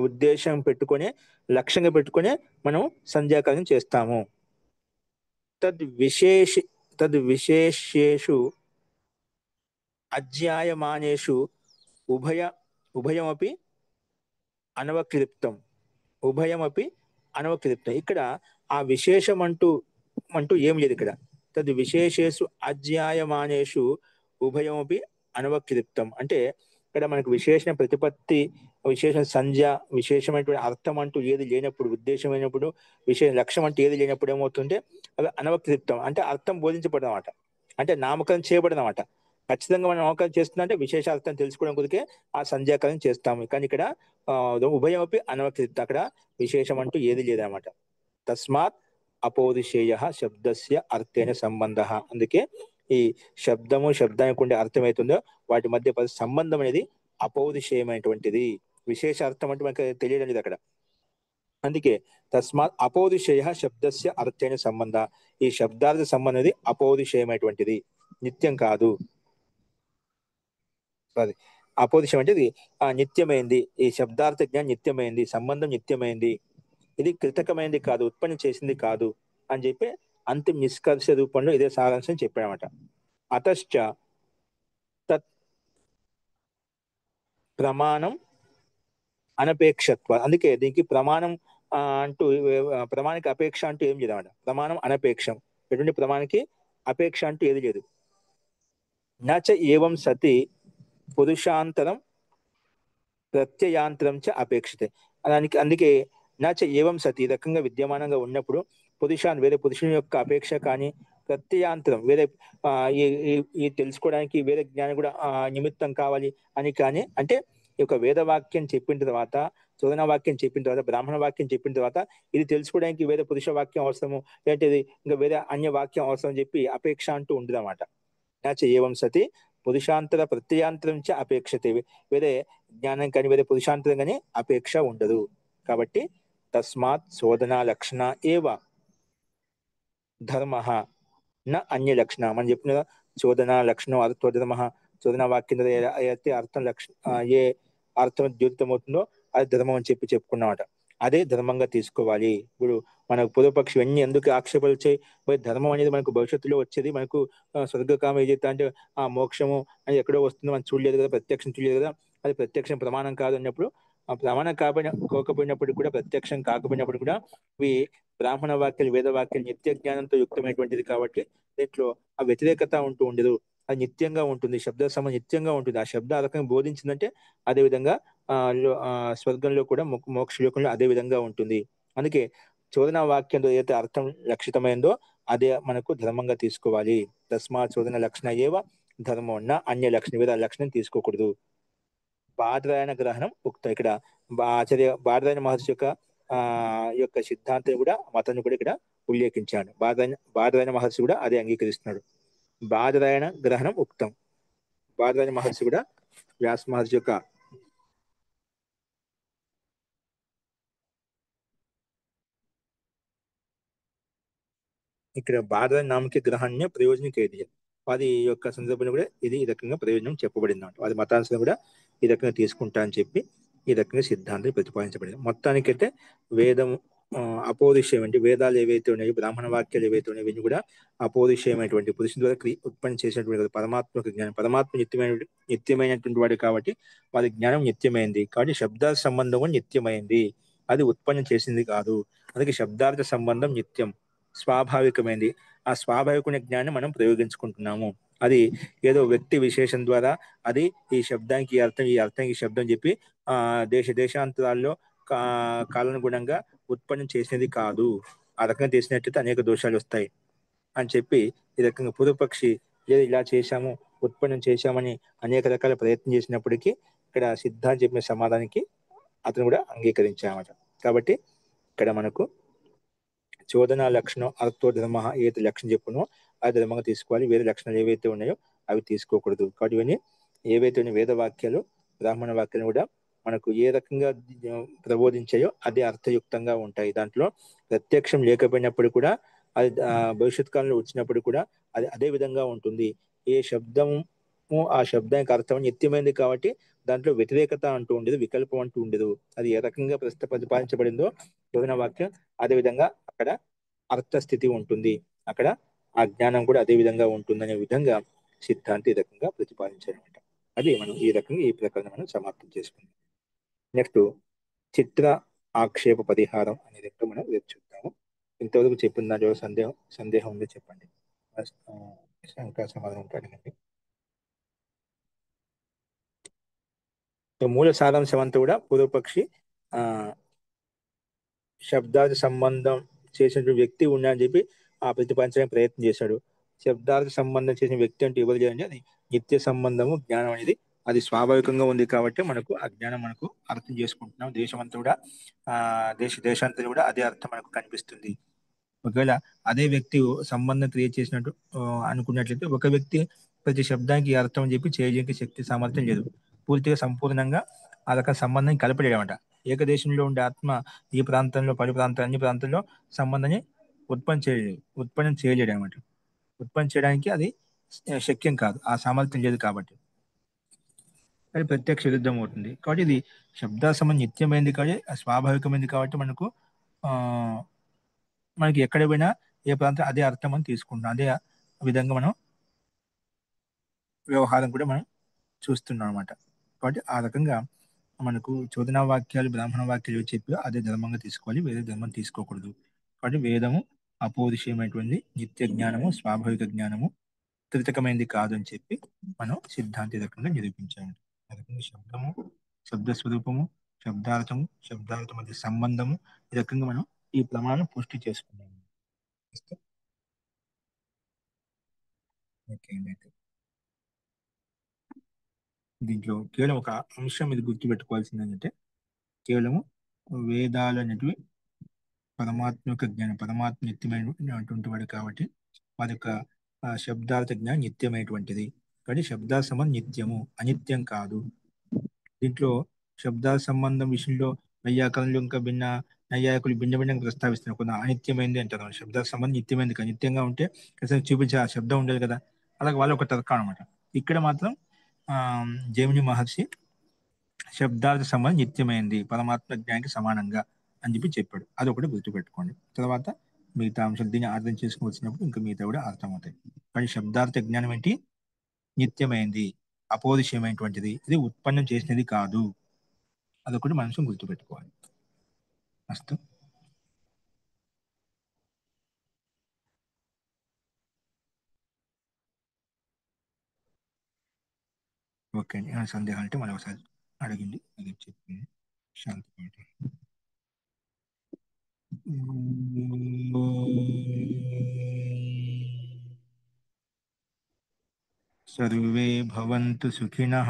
ఉద్దేశం పెట్టుకొని, లక్ష్యంగా పెట్టుకొని మనం సంధ్యాకరణం చేస్తాము. తద్ విశేష తద్ విశేషేషు అధ్యాయమానేషు ఉభయ ఉభయమపి అనవక్లిప్తం, ఉభయమపి అనవక్లిప్తం. ఇక్కడ ఆ విశేషం అంటూ ఏం లేదు ఇక్కడ. తద్ విశేషేషు అధ్యాయమానేషు ఉభయమపి అనవక్లిప్తం అంటే ఇక్కడ మనకు విశేషణ ప్రతిపత్తి, విశేష సంధ్య, విశేషమైనటువంటి అర్థం అంటూ ఏది లేనప్పుడు, ఉద్దేశమైనప్పుడు, విశేష లక్ష్యం అంటూ ఏది లేనప్పుడు ఏమవుతుంటే అవి అనవక్లిప్తం అంటే అర్థం బోధించబడడం అన్నమాట. అంటే నామకరణం చేయబడడం అన్నమాట. ఖచ్చితంగా మనం నామకరణం చేస్తున్నా అంటే విశేష అర్థం తెలుసుకోవడం కొరికే ఆ సంధ్యాకరణం చేస్తాము. కానీ ఇక్కడ ఆ, ఉభయమపి అనవక్లిప్తం, అక్కడ విశేషం అంటూ ఏది లేదన్నమాట. తస్మాత్ అపౌరుషేయ శబ్దస్య అర్థేన సంబంధ. అందుకే ఈ శబ్దానికి ఉండే అర్థం అవుతుందో వాటి మధ్య సంబంధం అనేది అపౌరుషేయమైనటువంటిది. విశేష అర్థం అంటే మనకి తెలియడం లేదు అక్కడ. అందుకే తస్మాత్ అపౌరుషేయ శబ్దస్య అర్థేన సంబంధ, ఈ శబ్దార్థ సంబంధం అనేది అపౌరుషేయమైనటువంటిది, నిత్యం కాదు. సారీ, అపౌరుషం అంటే ఇది నిత్యమైంది, ఈ శబ్దార్థ జ్ఞానం నిత్యమైంది, సంబంధం నిత్యమైంది, ఇది కృతకమైనది కాదు, ఉత్పన్నం చేసింది కాదు అని చెప్పి అంతిమ నిష్కర్ష రూపంలో ఇదే సారాంశం చెప్పాడనమాట. అతశ్చ తత్ ప్రమాణం అనపేక్షత్వ, అందుకే దీనికి ప్రమాణం అంటూ ప్రమాణిక అపేక్ష అంటూ ఏం లేదన్నమాట. ప్రమాణం అనపేక్షం, ఎటువంటి ప్రమాణికి అపేక్ష అంటూ ఏది లేదు. నచ ఏవం సతి పురుషాంతరం ప్రత్యయాంతరం చ అపేక్షతే, అందుకే నాచ ఏవం సతి, ఈ రకంగా విద్యమానంగా ఉన్నప్పుడు పురుషాన్ వేరే పురుషుని యొక్క అపేక్ష కానీ, ప్రత్యయాంతరం వేరే ఆ, ఈ ఈ తెలుసుకోవడానికి వేరే జ్ఞానం కూడా నిమిత్తం కావాలి అని కానీ, అంటే ఈ యొక్క వేదవాక్యం చెప్పిన తర్వాత, శోధన వాక్యం చెప్పిన తర్వాత, బ్రాహ్మణ వాక్యం చెప్పిన తర్వాత ఇది తెలుసుకోవడానికి వేరే పురుష వాక్యం అవసరము, ఏంటిది ఇంకా వేరే అన్య వాక్యం అవసరం అని చెప్పి అపేక్ష అంటూ ఉండదన్నమాట. నాచ ఏవం సతి పురుషాంతర ప్రత్యయాంతరం చ అపేక్షతే, వేరే జ్ఞానం కానీ వేరే పురుషాంతరం కానీ అపేక్ష ఉండదు. కాబట్టి తస్మాత్ శోధన లక్షణ ఏవ ధర్మ న అన్య లక్షణ. మనం చెప్పిన శోధన లక్షణం అర్థధర్మ, శోధన వాక్యం అయితే అర్థం ఏ అర్థం ద్యోతితమవుతుందో అది ధర్మం అని చెప్పుకున్నమాట. అదే ధర్మంగా తీసుకోవాలి. ఇప్పుడు మనకు పూర్వపక్షి ఇవన్నీ ఎందుకు ఆక్షేపాలు వచ్చాయి, మరి ధర్మం అనేది మనకు భవిష్యత్తులో వచ్చేది, మనకు స్వర్గకామ ఏదైతే అంటే ఆ మోక్షము అని ఎక్కడో వస్తుందో మనం చూడలేదు కదా, ప్రత్యక్షం చూడలేదు కదా, అది ప్రత్యక్షం ప్రమాణం కాదు అన్నప్పుడు, ఆ ప్రమాణం కాకపోయినప్పుడు కూడా, ప్రత్యక్షం కాకపోయినప్పుడు కూడా ఇవి బ్రాహ్మణ వాక్యాలు, వేద వాక్యాలు నిత్య జ్ఞానంతో యుక్తమైనటువంటిది కాబట్టి దీంట్లో ఆ వ్యతిరేకత ఉంటూ ఉండదు, అది నిత్యంగా ఉంటుంది, శబ్ద సంబంధం నిత్యంగా ఉంటుంది. ఆ శబ్ద ఆ రకంగా బోధించిందంటే అదే విధంగా స్వర్గంలో కూడా మోక్ష లోకంలో అదే విధంగా ఉంటుంది. అందుకే చోదన వాక్యంలో ఏదైతే అర్థం లక్షితమైందో అదే మనకు ధర్మంగా తీసుకోవాలి. తస్మాత్ చోదన లక్షణ ఏవ ధర్మం ఉన్న అన్య లక్షణ, వేరే లక్షణం తీసుకోకూడదు. బాదరాయణ గ్రహణం ఉక్త, ఇక్కడ ఆచార్య బాదరాయణ మహర్షి యొక్క సిద్ధాంతం కూడా, మతాన్ని కూడా ఇక్కడ ఉల్లేఖించాడు. బాదరాయణ మహర్షి కూడా అదే అంగీకరిస్తున్నాడు. బాదరాయణ గ్రహణం ఉక్తం, బాదరాయణ మహర్షి కూడా వ్యాస మహర్షి యొక్క ఇక్కడ బాదరాయణ నామకి గ్రహణ్య ప్రయోజనం కేది, అది యొక్క సందర్భంలో కూడా ఇది ఈ రకంగా ప్రయోజనం చెప్పబడింది అంట. అది మతాంశం కూడా ఈ రకంగా తీసుకుంటా అని చెప్పి ఈ రకంగా సిద్ధాంతం ప్రతిపాదించబడింది. మొత్తానికైతే వేదం అపౌరుషేయం అంటే వేదాలు ఏవైతే ఉన్నాయో, బ్రాహ్మణ వాక్యాలు ఏవైతే ఉన్నాయో ఇవన్నీ కూడా అపౌరుషేయమైనటువంటి పురుషుని ద్వారా ఉత్పత్తి చేసినటువంటి పరమాత్మక జ్ఞానం. పరమాత్మ నిత్యమైనటువంటి వాడు కాబట్టి వారి జ్ఞానం నిత్యమైంది, కాబట్టి శబ్దాల సంబంధం నిత్యమైంది, అది ఉత్పన్నం చేసింది కాదు. అందుకే శబ్దార్థ సంబంధం నిత్యం, స్వాభావికమైంది. ఆ స్వాభావికమైన జ్ఞానం మనం ప్రయోగించుకుంటున్నాము. అది ఏదో వ్యక్తి విశేషం ద్వారా అది ఈ శబ్దానికి ఈ అర్థం, ఈ అర్థానికి ఈ శబ్దం చెప్పి దేశాంతరాల్లో కాలానుగుణంగా ఉత్పన్నం చేసినది కాదు. ఆ రకంగా చేసినట్లయితే అనేక దోషాలు వస్తాయి అని చెప్పి ఈ రకంగా పూర్వపక్షి లేదు ఇలా చేశాము, ఉత్పన్నం చేశామని అనేక రకాల ప్రయత్నం చేసినప్పటికీ ఇక్కడ సిద్ధాంతం చెప్పిన సమాధానానికి అతను కూడా అంగీకరించామట. కాబట్టి ఇక్కడ మనకు చోదన లక్షణం అర్థోధర్మ ఏదైతే లక్షణం చెప్పునో అది ధర్మంగా తీసుకోవాలి. వేరే లక్షణాలు ఏవైతే ఉన్నాయో అవి తీసుకోకూడదు. కాబట్టి ఇవన్నీ ఏవైతే ఉన్నాయి వేద వాక్యాలు బ్రాహ్మణ వాక్యాలు కూడా మనకు ఏ రకంగా ప్రబోధించాయో అదే అర్థయుక్తంగా ఉంటాయి. దాంట్లో ప్రత్యక్షం లేకపోయినప్పుడు కూడా అది భవిష్యత్ కాలంలో వచ్చినప్పుడు కూడా అది అదే విధంగా ఉంటుంది. ఏ శబ్దము ఆ శబ్దానికి అర్థం నిత్యమైనది కాబట్టి దాంట్లో వ్యతిరేకత అంటూ ఉండదు, వికల్పం అంటూ ఉండదు. అది ఏ రకంగా ప్రతిపాదించబడిందో చోదన వాక్యం అదే విధంగా అక్కడ అర్థస్థితి ఉంటుంది. అక్కడ ఆ జ్ఞానం కూడా అదే విధంగా ఉంటుందనే విధంగా సిద్ధాంతి ఈ రకంగా ప్రతిపాదించారనమాట. అది మనం ఈ రకంగా ఈ ప్రకరణ మనం సమాప్తం చేసుకుందాం. నెక్స్ట్ చిత్ర ఆక్షేప పరిహారం అనేది మనం రేపు చూద్దాము. ఇంతవరకు చెప్పిన దాంట్లో సందేహం ఉందో చెప్పండి. ఇంకా సమాధానం అడగండి. మూల సారాంశం అంతా కూడా పూర్వపక్షి శబ్దాది సంబంధం చేసిన వ్యక్తి ఉన్నాడని చెప్పి ప్రతిపాదించడానికి ప్రయత్నం చేశాడు. శబ్దార్థ సంబంధం చేసిన వ్యక్తి అంటే ఎవరు లేదండి, అది నిత్య సంబంధము జ్ఞానం అనేది అది స్వాభావికంగా ఉంది కాబట్టి మనకు ఆ జ్ఞానం మనకు అర్థం చేసుకుంటున్నాం. దేశమంతా కూడా దేశాంతా కూడా అదే అర్థం మనకు కనిపిస్తుంది. ఒకవేళ అదే వ్యక్తి సంబంధం క్రియేట్ చేసినట్టు అనుకున్నట్లయితే ఒక వ్యక్తి ప్రతి శబ్దానికి అర్థం అని చెప్పి చేయడానికి శక్తి సామర్థ్యం లేదు. పూర్తిగా సంపూర్ణంగా ఆ రకం సంబంధం కలపలేడమంట. ఏకదేశంలో ఉండే ఆత్మ ఈ ప్రాంతంలో అన్ని ప్రాంతాల్లో సంబంధాన్ని ఉత్పన్నం చేయలేడు అనమాట. ఉత్పన్నం చేయడానికి అది శక్యం కాదు, ఆ సామర్థ్యం లేదు కాబట్టి అది ప్రత్యక్ష విరుద్ధం అవుతుంది. కాబట్టి ఇది శబ్దాసమం నిత్యమైంది కాబట్టి స్వాభావికమైంది కాబట్టి మనకి ఎక్కడ పోయినా ఏ ప్రాంతం అదే అర్థం అని తీసుకుంటాం. అదే విధంగా మనం వ్యవహారం కూడా మనం చూస్తున్నాం అనమాట. కాబట్టి ఆ రకంగా మనకు చోదనా వాక్యాలు బ్రాహ్మణ వాక్యాలు చెప్పి అదే ధర్మంగా తీసుకోవాలి, వేరే ధర్మం తీసుకోకూడదు. కాబట్టి వేదము అపౌరుషమైనటువంటి నిత్య జ్ఞానము, స్వాభావిక జ్ఞానము త్రితకమైనది కాదు అని చెప్పి మనం సిద్ధాంతి రకంగా నిరూపించాము. శబ్దము, శబ్ద స్వరూపము, శబ్దార్థం మధ్య సంబంధము ఈ రకంగా మనం ఈ ప్రమాణం పుష్టి చేసుకున్నాము. దీంట్లో కేవలం ఒక అంశం ఇది గుర్తుపెట్టుకోవాల్సింది ఏంటంటే కేవలము వేదాలు అనేటివి పరమాత్మ యొక్క జ్ఞానం, పరమాత్మ నిత్యమైనటువంటి వాడు కాబట్టి వారి యొక్క శబ్దార్థ జ్ఞానం నిత్యమైనటువంటిది. కానీ శబ్దాల సంబంధం నిత్యము, అనిత్యం కాదు. దీంట్లో శబ్దాల సంబంధం విషయంలో వైయాకరణలు ఇంకా నైయాయికులు భిన్నంగా ప్రస్తావిస్తున్నారు. కొంత అనిత్యమైంది అంటారు. శబ్దాల సంబంధం నిత్యమైంది కానీ నిత్యంగా ఉంటే అసలు చూపించే ఆ శబ్దం ఉండదు కదా, అలాగే వాళ్ళు ఒక తర్కం అనమాట. ఇక్కడ మాత్రం జైమిని మహర్షి శబ్దార్థ సంబంధం నిత్యమైంది, పరమాత్మ జ్ఞానికి సమానంగా అని చెప్పి చెప్పాడు. అది ఒకటి గుర్తుపెట్టుకోండి. తర్వాత మిగతా అంశాలు దీన్ని అర్థం చేసుకుని వచ్చినప్పుడు ఇంకా మిగతా కూడా అర్థమవుతాయి. కానీ శబ్దార్థ జ్ఞానం ఏంటి? నిత్యమైంది, అపౌరుషమైనటువంటిది, ఇది ఉత్పన్నం చేసినది కాదు. అదొకటి మనసు గుర్తుపెట్టుకోవాలి. అస్తు. ఓకే అండి. ఏమైనా సందేహాలు అంటే మళ్ళీ ఒకసారి అడగండి, అది చెప్పింది శాంతి పాట. సర్వే భవంతు సుఖినః,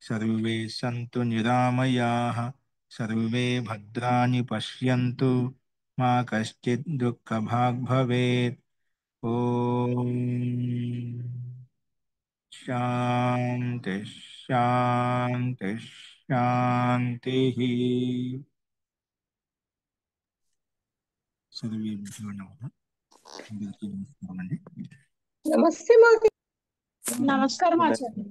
సర్వే సంతు నిరామయాః, సర్వే భద్రాణి పశ్యంతు, మా కశ్చిత్ దుఃఖభాగ్ భవేత్. ఓం శాంతి శాంతి శాంతి. సర్వేభ్యో నమః. అందరికీ నమస్కారం అండి. నమస్తే. నమస్కారం ఆచార్య.